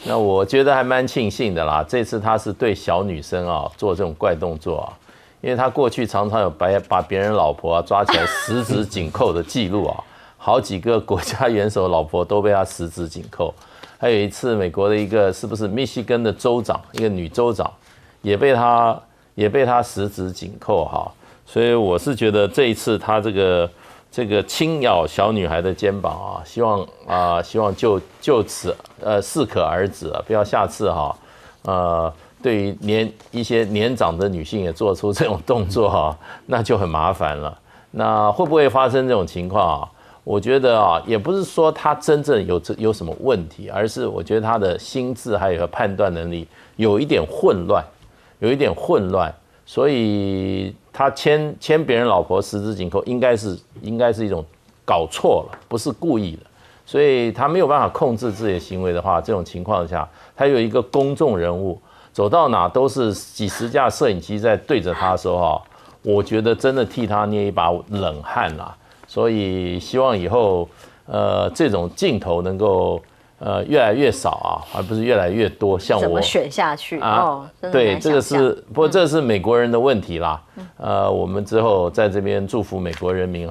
[SPEAKER 7] 那我觉得还蛮庆幸的啦，这次他是对小女生做这种怪动作因为他过去常常有把别人老婆抓起来十指紧扣的记录好几个国家元首老婆都被他十指紧扣。还有一次，美国的一个是不是密西根的州长，一个女州长，也被他十指紧扣所以我是觉得这一次他这个轻咬小女孩的肩膀希望就此适可而止不要下次对于一些年长的女性也做出这种动作那就很麻烦了。那会不会发生这种情况我觉得也不是说他真正有什么问题，而是我觉得他的心智还有判断能力有一点混乱，所以他牵别人老婆十指紧扣，应该是一种搞错了，不是故意的，所以他没有办法控制自己的行为的话，这种情况下，他有一个公众人物，走到哪都是几十架摄影机在对着他的时候我觉得真的替他捏一把冷汗啦。所以希望以后这种镜头能够越来越少而不是越来越多。像我
[SPEAKER 6] 怎么选下去
[SPEAKER 7] 对，这个是不过这是美国人的问题啦。我们之后在这边祝福美国人民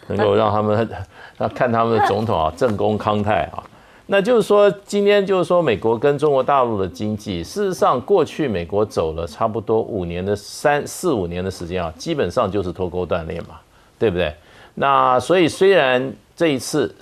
[SPEAKER 7] 能够让他们看他们的总统政功康泰那就是说，今天就是说，美国跟中国大陆的经济，事实上过去美国走了差不多4-5年的时间基本上就是脱钩断链嘛，对不对？那所以虽然这一次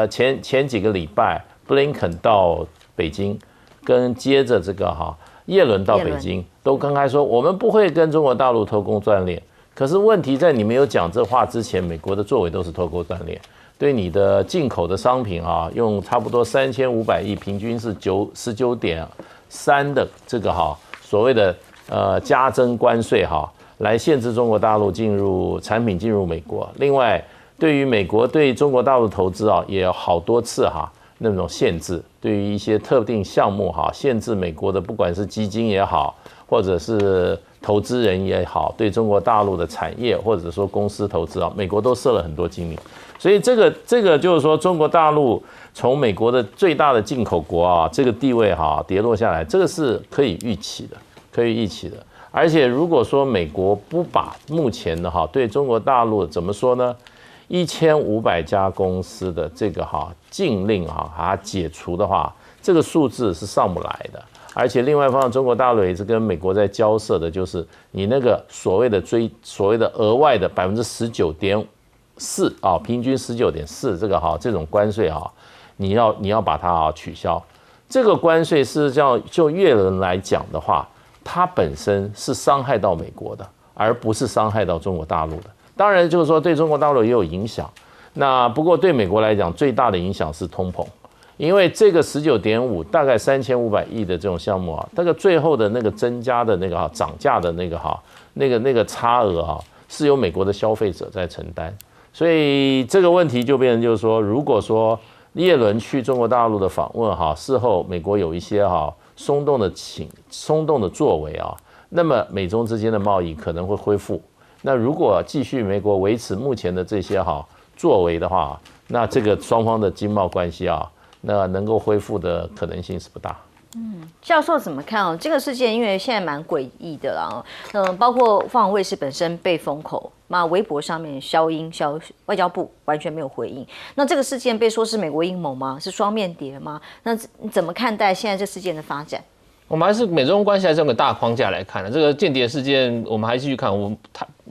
[SPEAKER 7] 前几个礼拜布林肯到北京，跟接着这个耶伦到北京，都公开说我们不会跟中国大陆脱钩断链。可是问题在你没有讲这话之前，美国的作为都是脱钩断链，对你的进口的商品用差不多3500亿，平均是19.3的这个所谓的加征关税来限制中国大陆产品进入美国。另外，对于美国对中国大陆投资也有好多次那种限制，对于一些特定项目限制美国的不管是基金也好，或者是投资人也好，对中国大陆的产业或者说公司投资美国都设了很多禁令。所以这个就是说，中国大陆从美国的最大的进口国这个地位跌落下来，这个是可以预期的。而且如果说美国不把目前的对中国大陆怎么说呢，1500家公司的这个禁令把它解除的话，这个数字是上不来的。而且另外一方面，中国大陆也是跟美国在交涉的，就是你那个所谓的额外的19.4%平均19.4%这种关税你要把它取消。这个关税是就越人来讲的话，它本身是伤害到美国的，而不是伤害到中国大陆的。当然就是说对中国大陆也有影响，那不过对美国来讲最大的影响是通膨，因为这个19.5大概3500亿的这种项目那个最后的那个增加的那个涨价的那个差额是由美国的消费者在承担。所以这个问题就变成就是说，如果说耶伦去中国大陆的访问事后美国有一些松动的作为那么美中之间的贸易可能会恢复。那如果继续美国维持目前的这些作为的话，那这个双方的经贸关系那能够恢复的可能性是不大。
[SPEAKER 6] 教授怎么看这个事件？因为现在蛮诡异的啦，包括凤凰卫视本身被封口，那微博上面消音，外交部完全没有回应。那这个事件被说是美国阴谋吗？是双面谍吗？那你怎么看待现在这事件的发展？
[SPEAKER 8] 我们还是美中关系还是用个大框架来看的。这个间谍事件，我们还继续看，我们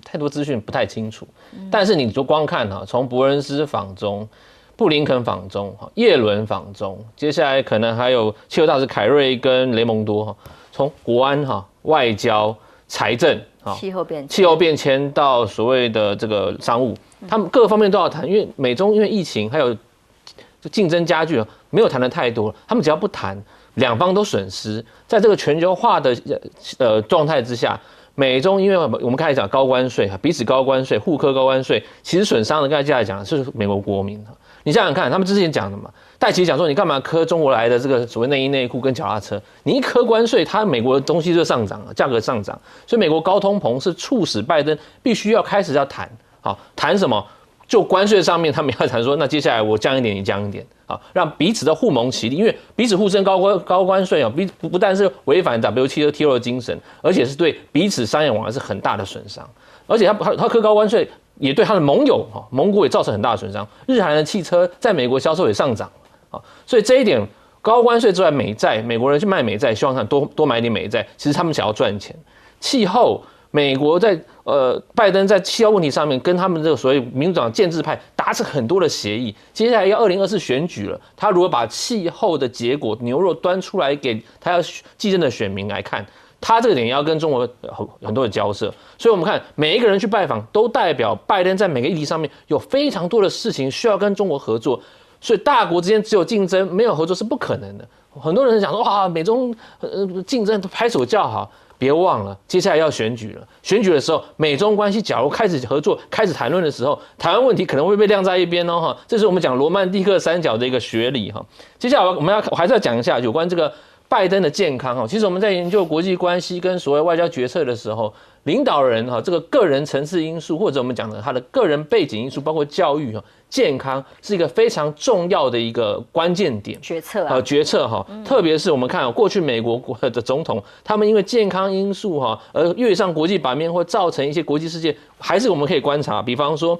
[SPEAKER 8] 太多资讯不太清楚。但是你就光看从伯恩斯访中、布林肯访中、耶伦访中，接下来可能还有气候大使凯瑞跟雷蒙多，从国安外交、财政气候变迁到所谓的这个商务，他们各个方面都要谈。因为美中因为疫情还有竞争加剧，没有谈的太多，他们只要不谈，两方都损失。在这个全球化的状态之下，美中因为我们开始讲高关税，彼此高关税、互科高关税，其实损伤的，刚才接下来讲的是美国国民。你想想看，他们之前讲的嘛，戴奇讲说你干嘛科中国来的这个所谓内衣内裤跟脚踏车？你一科关税，它美国的东西就上涨了，价格上涨，所以美国高通膨是促使拜登必须要开始要谈，谈什么？就关税上面，他们要谈说，那接下来我降一点，你降一点，让彼此的互盟其利，因为彼此互征高关税不但是违反 WTO 的精神，而且是对彼此商业往来是很大的损伤，而且他科高关税。也对他的盟友盟国也造成很大的损伤，日韩的汽车在美国销售也上涨所以这一点高关税之外，美国人去卖美债，希望看多买一点美债，其实他们想要赚钱。气候，美国在拜登在气候问题上面跟他们这个所谓民主党建制派达成很多的协议，接下来要2024选举了，他如果把气候的结果牛肉端出来给他要继任的选民来看。他这个点要跟中国很多的交涉，所以我们看每一个人去拜访，都代表拜登在每个议题上面有非常多的事情需要跟中国合作，所以大国之间只有竞争没有合作是不可能的。很多人讲说哇，美中竞争拍手叫好，别忘了接下来要选举了。选举的时候，美中关系假如开始合作、开始谈论的时候，台湾问题可能会被晾在一边这是我们讲罗曼蒂克三角的一个学理接下来我还是要讲一下有关这个。拜登的健康其实我们在研究国际关系跟所谓外交决策的时候，领导人这个个人层次因素，或者我们讲的他的个人背景因素，包括教育健康，是一个非常重要的一个关键点。
[SPEAKER 6] 决策
[SPEAKER 8] 特别是我们看过去美国的总统，他们因为健康因素而跃上国际版面，或造成一些国际事件，还是我们可以观察，比方说。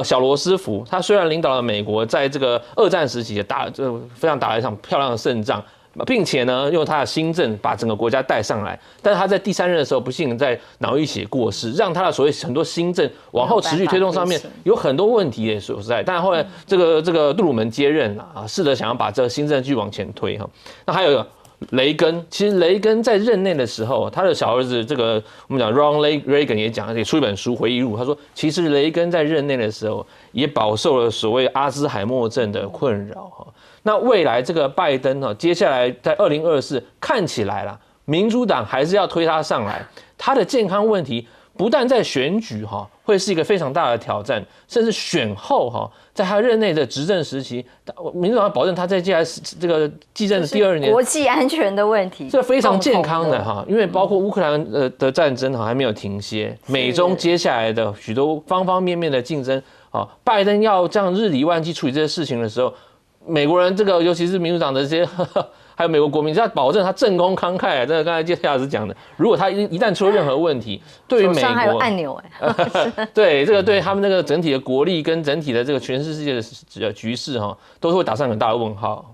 [SPEAKER 8] 小罗斯福，他虽然领导了美国在这个二战时期也非常打了一场漂亮的胜仗。并且呢，用他的新政把整个国家带上来，但是他在第3任的时候不幸在脑溢血过世，让他的所谓很多新政往后持续推动上面有很多问题也所在。但后来这个杜鲁门接任试着想要把这个新政继续往前推那还有雷根，其实雷根在任内的时候，他的小儿子这个我们讲 Ronald Reagan 也出一本书回忆录，他说其实雷根在任内的时候也饱受了所谓阿兹海默症的困扰那未来这个拜登接下来在2024看起来啦，民主党还是要推他上来，他的健康问题不但在选举会是一个非常大的挑战，甚至选后在他任内的执政时期，民主党保证他在接下来这个继任的第2年，
[SPEAKER 6] 国际安全的问题，
[SPEAKER 8] 这非常健康的因为包括乌克兰的战争还没有停歇，美中接下来的许多方方面面的竞争拜登要这样日理万机处理这些事情的时候。美国人这个，尤其是民主党的这些，还有美国国民，要保证他政功慷慨。这个刚才接下来是讲的，如果他一旦出了任何问题，对于美国，手上
[SPEAKER 6] 还有按钮
[SPEAKER 8] 对这个对他们那个整体的国力跟整体的这个全世界的局势都是会打上很大的问号。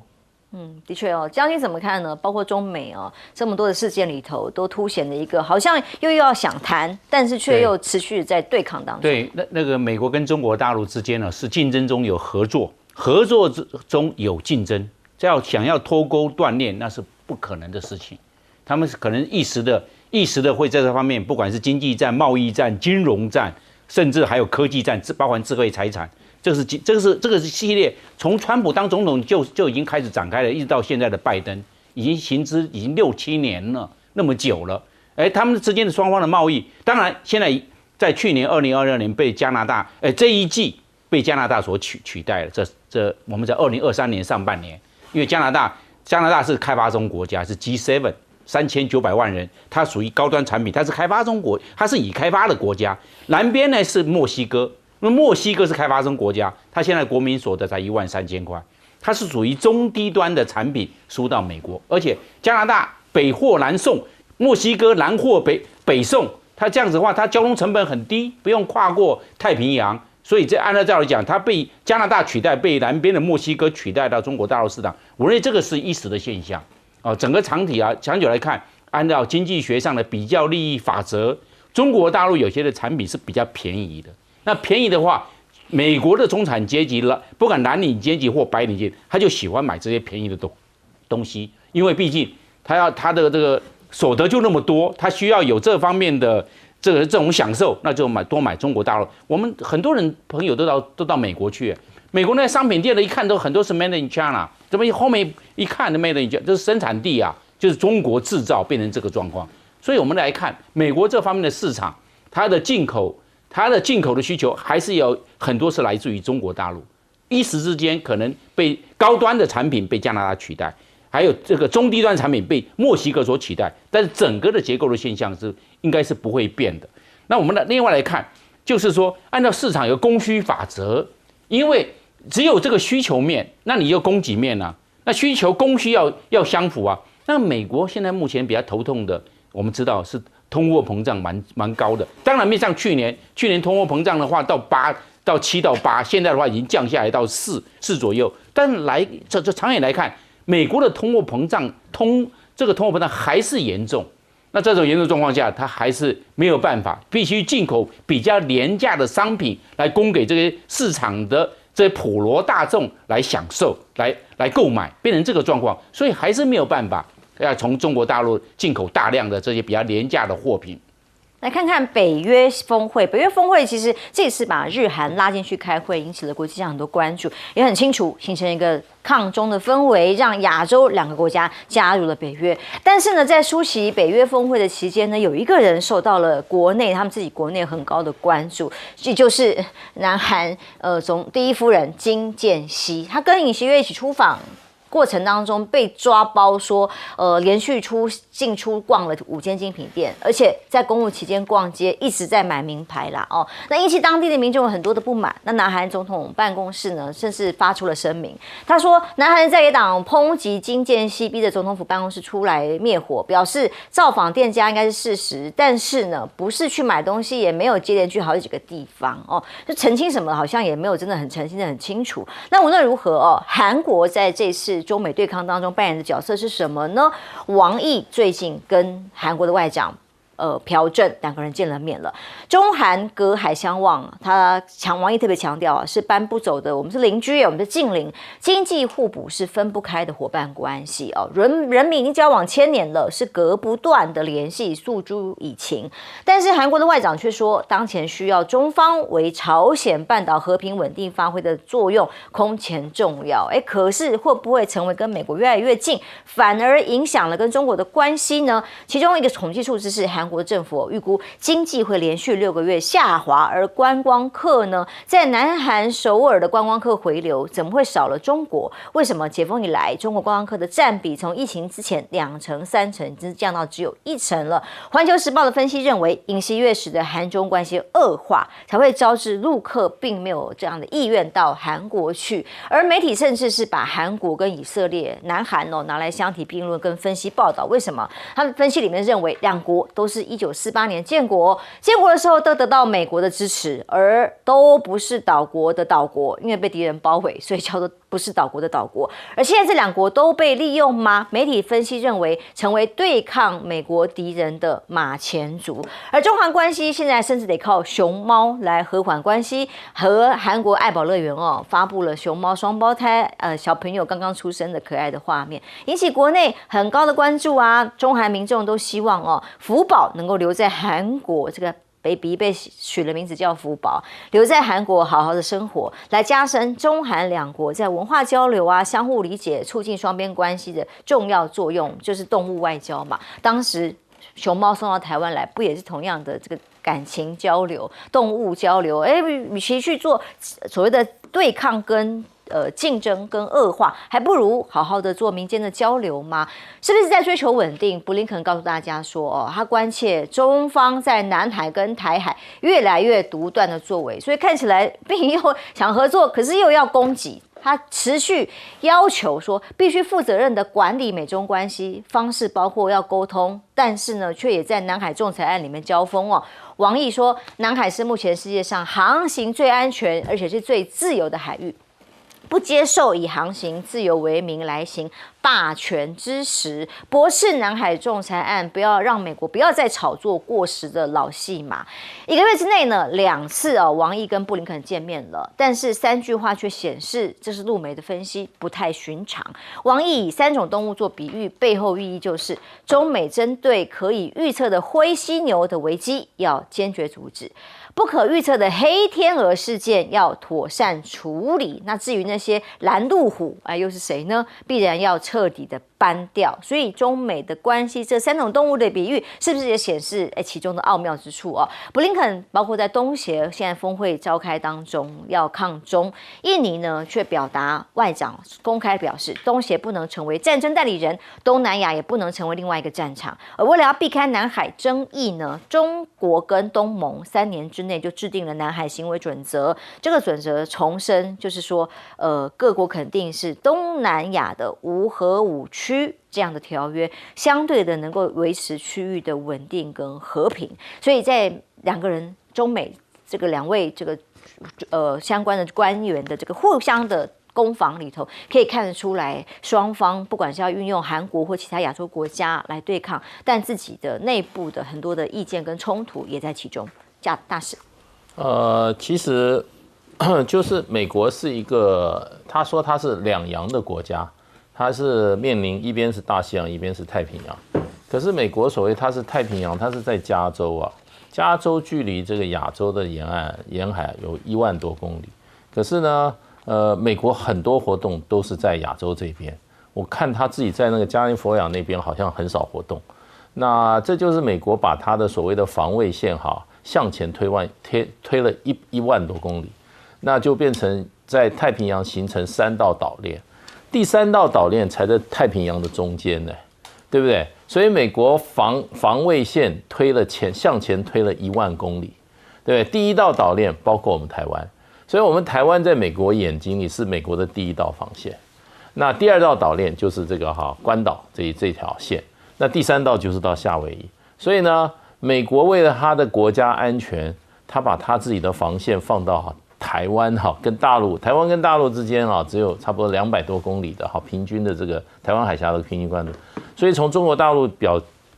[SPEAKER 6] 的确将军怎么看呢？包括中美这么多的事件里头，都凸显了一个好像又要想谈，但是却又持续在对抗当中。
[SPEAKER 9] 对，那个美国跟中国大陆之间呢，是竞争中有合作。合作中有竞争，想要脱钩断链，那是不可能的事情。他们是可能一时的会在这方面，不管是经济战、贸易战、金融战，甚至还有科技战，包含智慧财产，这个是系列，从川普当总统就已经开始展开了，一直到现在的拜登，已经行之已经6、7年了，那么久了。他们之间的双方的贸易，当然现在在去年2022年被加拿大，这一季被加拿大所取代了。这我们在2023年上半年，因为加拿大是开发中国家，是 G7 3900万人，它属于高端产品，它是开发中国，它是已开发的国家。南边呢是墨西哥，那墨西哥是开发中国家，它现在国民所得才13000块，它是属于中低端的产品输到美国，而且加拿大北货南送，墨西哥南货北送，它这样子的话，它交通成本很低，不用跨过太平洋。所以这按照这样来讲，它被加拿大取代，被南边的墨西哥取代到中国大陆市场，我认为这个是一时的现象。整个长久来看，按照经济学上的比较利益法则，中国大陆有些的产品是比较便宜的。那便宜的话，美国的中产阶级了，不管蓝领阶级或白领阶级，他就喜欢买这些便宜的东西，因为毕竟他的这个所得就那么多，他需要有这方面的这种享受，那就多买中国大陆。我们很多人朋友都到美国去，美国那商品店的一看都很多是 Made in China， 怎么后面一看的 Made in China， 这是生产地啊，就是中国制造变成这个状况。所以我们来看美国这方面的市场，它的进口的需求还是有很多是来自于中国大陆，一时之间可能被高端的产品被加拿大取代。还有这个中低端产品被墨西哥所取代，但是整个的结构的现象应该是不会变的。那我们另外来看，就是说按照市场有供需法则，因为只有这个需求面，那你有供给面啊，那需求供需要相符啊。那美国现在目前比较头痛的，我们知道是通货膨胀蛮高的，当然面向去年通货膨胀的话到7到8，现在的话已经降下来到4左右，但这长远来看。美国的通货膨胀还是严重，那这种严重状况下，它还是没有办法，必须进口比较廉价的商品来供给这些市场的这些普罗大众来享受、来购买，变成这个状况，所以还是没有办法要从中国大陆进口大量的这些比较廉价的货品。
[SPEAKER 6] 来看看北约峰会。北约峰会其实这次把日韩拉进去开会，引起了国际上很多关注，也很清楚形成一个抗中的氛围，让亚洲2个国家加入了北约。但是呢，在出席北约峰会的期间呢，有一个人受到了他们自己国内很高的关注，这就是南韩第一夫人金建熙，她跟尹锡悦一起出访。过程当中被抓包说，连续进出逛了5间精品店，而且在公务期间逛街一直在买名牌啦，那引起当地的民众有很多的不满。那南韩总统办公室呢，甚至发出了声明，他说南韩在野党抨击金建熙，逼着总统府办公室出来灭火，表示造访店家应该是事实，但是呢，不是去买东西，也没有接连去好几个地方就澄清什么好像也没有真的很澄清的很清楚。那无论如何韩国在这次中美对抗当中扮演的角色是什么呢？王毅最近跟韩国的外长朴正2个人见了面了。中韩隔海相望，王毅特别强调是搬不走的，我们是邻居，我们是近邻，经济互补是分不开的伙伴关系人民已经交往1000年了，是隔不断的联系，诉诸以情。但是韩国的外长却说，当前需要中方为朝鲜半岛和平稳定发挥的作用空前重要。可是会不会成为跟美国越来越近，反而影响了跟中国的关系呢？其中一个统计数字是韩国政府预估经济会连续6个月下滑，而观光客呢，在南韩首尔的观光客回流怎么会少了中国？为什么解封以来，中国观光客的占比从疫情之前2成3成，已经降到只有1成了？环球时报的分析认为，尹锡悦使得韩中关系恶化，才会招致陆客并没有这样的意愿到韩国去，而媒体甚至是把韩国跟以色列、南韩拿来相提并论跟分析报道。为什么？他们分析里面认为2国都是1948年建国的时候都得到美国的支持，而都不是岛国的岛国，因为被敌人包围，所以叫做不是岛国的岛国。而现在这2国都被利用吗？媒体分析认为，成为对抗美国敌人的马前卒。而中韩关系现在甚至得靠熊猫来和缓关系，和韩国爱宝乐园发布了熊猫双胞胎小朋友刚刚出生的可爱的画面，引起国内很高的关注啊。中韩民众都希望福宝能够留在韩国，这个 baby 被取了名字叫福宝，留在韩国好好的生活，来加深中韩2国在文化交流啊、相互理解、促进双边关系的重要作用，就是动物外交嘛。当时熊猫送到台湾来，不也是同样的这个感情交流、动物交流？与其去做所谓的对抗跟竞争跟恶化，还不如好好的做民间的交流吗？是不是在追求稳定？布林肯告诉大家说，他关切中方在南海跟台海越来越独断的作为，所以看起来并又想合作，可是又要攻击。他持续要求说，必须负责任的管理美中关系，方式包括要沟通，但是呢，却也在南海仲裁案里面交锋哦。王毅说，南海是目前世界上航行最安全，而且是最自由的海域。不接受以航行自由为名来行霸权之实，驳斥南海仲裁案，不要让美国不要再炒作过时的老戏码。1个月之内呢，2次王毅跟布林肯见面了，但是3句话却显示，这是陆媒的分析，不太寻常。王毅以3种动物做比喻，背后寓意就是中美针对可以预测的灰犀牛的危机，要坚决阻止。不可预测的黑天鹅事件要妥善处理。那至于那些拦路虎，又是谁呢？必然要彻底的搬掉。所以中美的关系，这3种动物的比喻，是不是也显示其中的奥妙之处哦？布林肯包括在东协现在峰会召开当中要抗中，印尼呢却表达外长公开表示，东协不能成为战争代理人，东南亚也不能成为另外一个战场。而为了要避开南海争议呢，中国跟东盟3年之内就制定了南海行为准则。这个准则重申，就是说，各国肯定是东南亚的无核武区这样的条约，相对的能够维持区域的稳定跟和平。所以在2个人中美这个2位这个相关的官员的这个互相的攻防里头，可以看得出来，双方不管是要运用韩国或其他亚洲国家来对抗，但自己的内部的很多的意见跟冲突也在其中。大使，
[SPEAKER 7] 其实就是美国是一个，他说他是2洋的国家，它是面临一边是大西洋，一边是太平洋。可是美国所谓它是太平洋，它是在加州啊，加州距离这个亚洲的沿海有1万多公里。可是呢，美国很多活动都是在亚洲这边。我看他自己在那个加利福尼亚那边好像很少活动。那这就是美国把它的所谓的防卫线向前推了1万多公里，那就变成在太平洋形成3道岛链，第3道岛链才在太平洋的中间呢，对不对？所以美国防卫线向前推了1万公里，对不对？第1道岛链包括我们台湾，所以我们台湾在美国眼睛里是美国的第1道防线。那第2道岛链就是这个关岛这条线，那第3道就是到夏威夷。所以呢，美国为了他的国家安全，他把他自己的防线放到台湾跟大陆，台湾跟大陆之间只有差不多200多公里的平均的这个台湾海峡的平均宽度。所以从中国大陆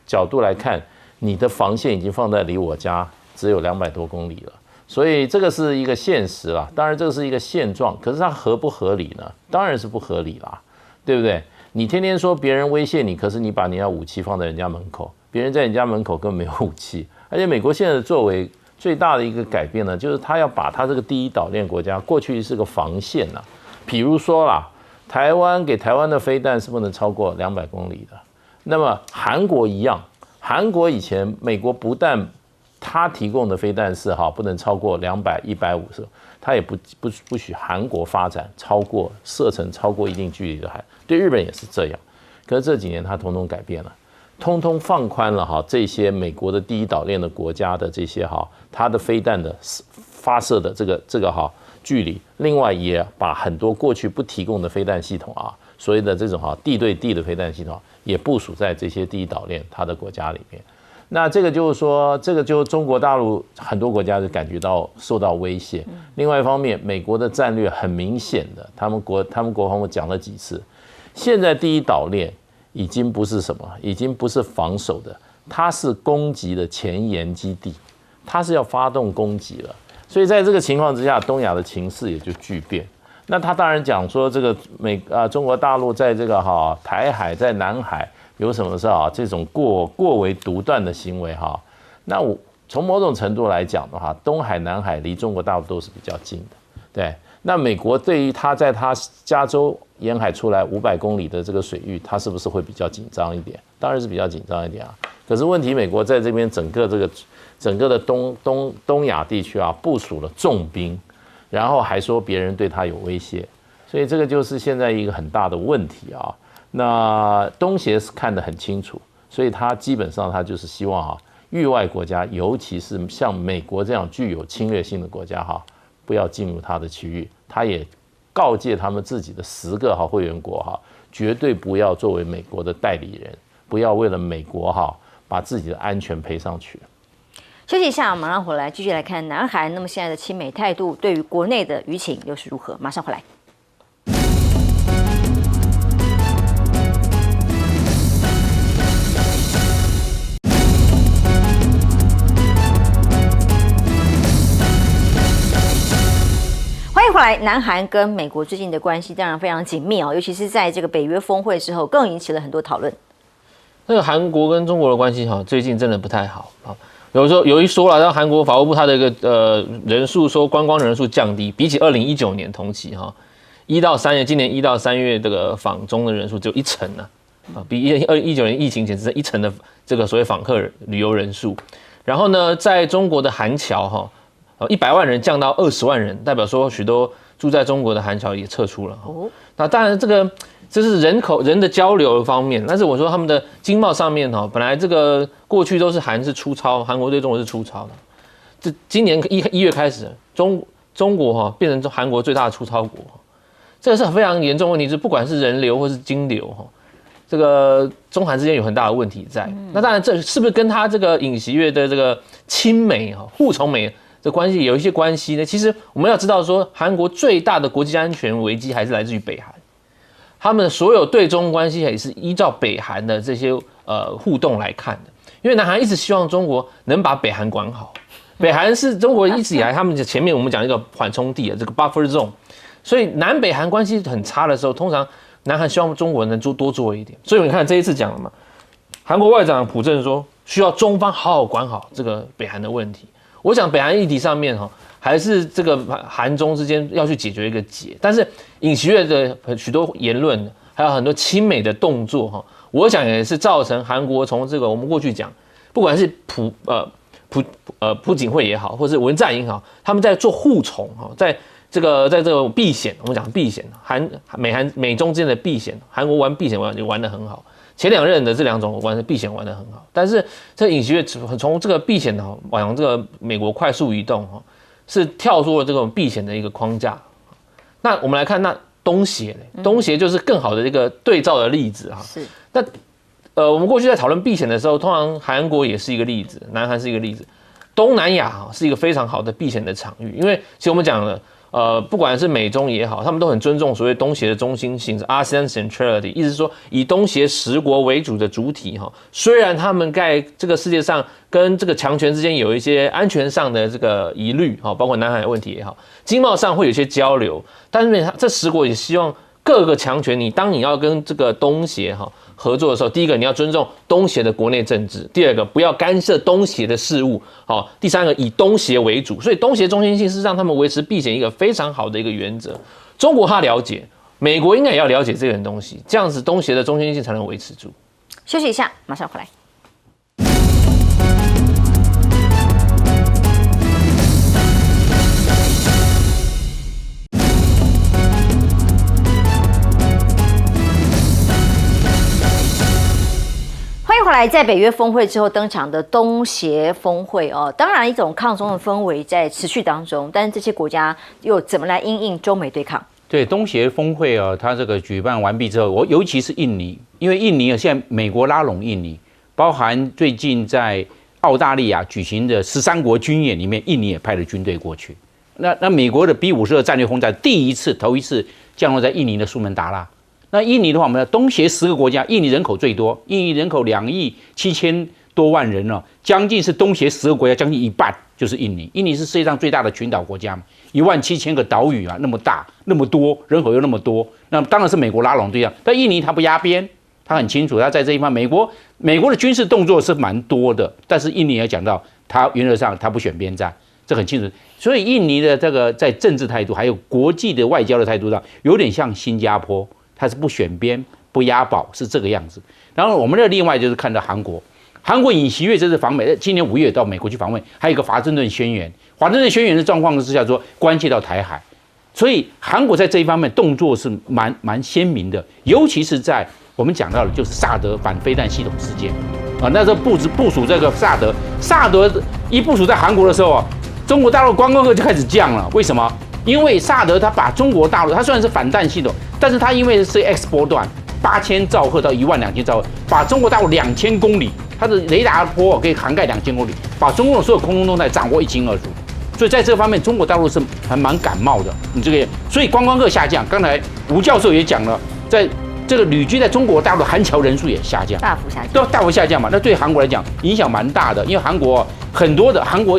[SPEAKER 7] 角度来看，你的防线已经放在离我家只有200多公里了。所以这个是一个现实啦，当然这个是一个现状，可是它合不合理呢？当然是不合理啦，对不对？你天天说别人威胁你，可是你把你的武器放在人家门口，别人在人家门口根本没有武器。而且美国现在的作为最大的一个改变呢，就是他要把他这个第1岛链国家过去是个防线呐，比如说啦，台湾给台湾的飞弹是不能超过200公里的。那么韩国一样，韩国以前美国不但他提供的飞弹是不能超过200、150，他也不许韩国发展射程超过一定距离的海。对日本也是这样，可是这几年他统统改变了，通通放宽了这些美国的第1岛链的国家的这些它的飞弹的发射的这个距离，另外也把很多过去不提供的飞弹系统所谓的这种地对地的飞弹系统也部署在这些第1岛链它的国家里面。那这个就是说，这个就中国大陆很多国家就感觉到受到威胁。另外一方面，美国的战略很明显的，他们国防部讲了几次，现在第1岛链已经不是什么，已经不是防守的，它是攻击的前沿基地，它是要发动攻击了。所以在这个情况之下，东亚的情势也就巨变。那他当然讲说，这个中国大陆在这个台海在南海有什么事这种过为独断的行为那我从某种程度来讲的话，东海南海离中国大陆都是比较近的，对。那美国对于他在他加州沿海出来500公里的这个水域，他是不是会比较紧张一点？当然是比较紧张一点可是问题，美国在这边整个的东亚地区部署了重兵，然后还说别人对他有威胁，所以这个就是现在一个很大的问题啊。那东协是看得很清楚，所以他基本上他就是希望域外国家，尤其是像美国这样具有侵略性的国家不要进入他的区域。他也告诫他们自己的10个会员国绝对不要作为美国的代理人，不要为了美国把自己的安全赔上去。
[SPEAKER 6] 休息一下，马上回来继续来看南韩。那么现在的亲美态度对于国内的舆情又是如何？马上回来。欢迎回来。南韩跟美国最近的关系当然非常紧密尤其是在这个北约峰会之后，更引起了很多讨论。
[SPEAKER 8] 那个韩国跟中国的关系最近真的不太好有一说了，让韩国法务部它的一个人数说观光人数降低，比起2019年同期1到3月，今年1到3月这个访中的人数只有1成比2019年疫情前只剩1成的这个所谓访客旅游人数。然后呢，在中国的韩侨100万人降到20万人，代表说许多住在中国的韩侨也撤出了。那当然这是人的交流方面，但是我说他们的经贸上面本来这个过去都是韩出超，韩国对中国是出超的。这今年1月开始，中国变成韩国最大的出超国，这个是非常严重的问题，是不管是人流或是金流这个中韩之间有很大的问题在。那当然这是不是跟他这个尹锡悦的这个亲美护从美的关系有一些关系呢？其实我们要知道说，韩国最大的国际安全危机还是来自于北韩，他们所有对中关系也是依照北韩的这些互动来看的。因为南韩一直希望中国能把北韩管好，北韩是中国一直以来他们前面我们讲一个缓冲地这个 buffer zone， 所以南北韩关系很差的时候，通常南韩希望中国能多做一点。所以你看这一次讲了嘛，韩国外长朴正说需要中方好好管好这个北韩的问题。我想北韩议题上面还是这个韩中之间要去解决一个结，但是尹锡悦的许多言论，还有很多亲美的动作我想也是造成韩国从这个我们过去讲，不管是朴槿惠也好，或是文在寅好，他们在做护从在这个避险，我们讲避险，美中之间的避险，韩国玩避险玩得很好。前2任的这2种避险玩得很好，但是这尹锡悦从这个避险往这个美国快速移动是跳出了这种避险的一个框架。那我们来看那东协东协就是更好的一个对照的例子
[SPEAKER 6] 是。
[SPEAKER 8] 那我们过去在讨论避险的时候，通常韩国也是一个例子，南韩是一个例子，东南亚是一个非常好的避险的场域，因为其实我们讲了。不管是美中也好，他们都很尊重所谓东协的中心性，是 ASEAN centrality， 意思是说以东协10国为主的主体虽然他们在这个世界上跟这个强权之间有一些安全上的这个疑虑包括南海的问题也好，经贸上会有一些交流，但是这10国也希望各个强权，当你要跟这个东协合作的时候，第一个你要尊重东协的国内政治，第二个不要干涉东协的事务，第三个以东协为主，所以东协中心性是让他们维持避险一个非常好的一个原则。中国他了解，美国应该也要了解这个东西，这样子东协的中心性才能维持住。
[SPEAKER 6] 休息一下，马上回来。后来在北约峰会之后登场的东协峰会当然一种抗中的氛围在持续当中，但是这些国家又怎么来因应中美对抗？
[SPEAKER 9] 对，东协峰会它这个举办完毕之后，尤其是印尼，因为印尼现在美国拉拢印尼，包含最近在澳大利亚举行的13国军演里面，印尼也派了军队过去。那美国的 B-52战略轰炸头一次降落在印尼的苏门答腊。那印尼的话，我们的东协10个国家，印尼人口最多，印尼人口2亿7千多万人将近是东协10个国家将近一半就是印尼。印尼是世界上最大的群岛国家，17000个岛屿那么大那么多，人口又那么多，那当然是美国拉拢对象。但印尼它不压边，它很清楚，它在这一方美国的军事动作是蛮多的，但是印尼也讲到，它原则上它不选边站，这很清楚。所以印尼的这个在政治态度还有国际的外交的态度上，有点像新加坡。它是不选边、不押宝，是这个样子。然后我们的另外就是看到韩国尹锡悦这次访美，今年5月到美国去访问，还有一个华盛顿宣言。华盛顿宣言的状况是叫做关切到台海，所以韩国在这一方面动作是蛮鲜明的，尤其是在我们讲到的就是萨德反飞弹系统事件啊，那时候部署这个萨德一部署在韩国的时候啊，中国大陆观光客就开始降了。为什么？因为萨德它把中国大陆，它虽然是反弹系统，但是它因为是 X 波段8000兆赫到12000兆赫，把中国大陆2000公里，它的雷达波可以涵盖2000公里，把中共的所有空中动态掌握一清二楚。所以在这方面，中国大陆是还蛮感冒的。你这个，所以观光客下降。刚才吴教授也讲了，在这个旅居在中国大陆的韩侨人数也下降，
[SPEAKER 6] 大幅下降，
[SPEAKER 9] 对，大幅下降嘛。那对韩国来讲影响蛮大的，因为韩国很多的韩国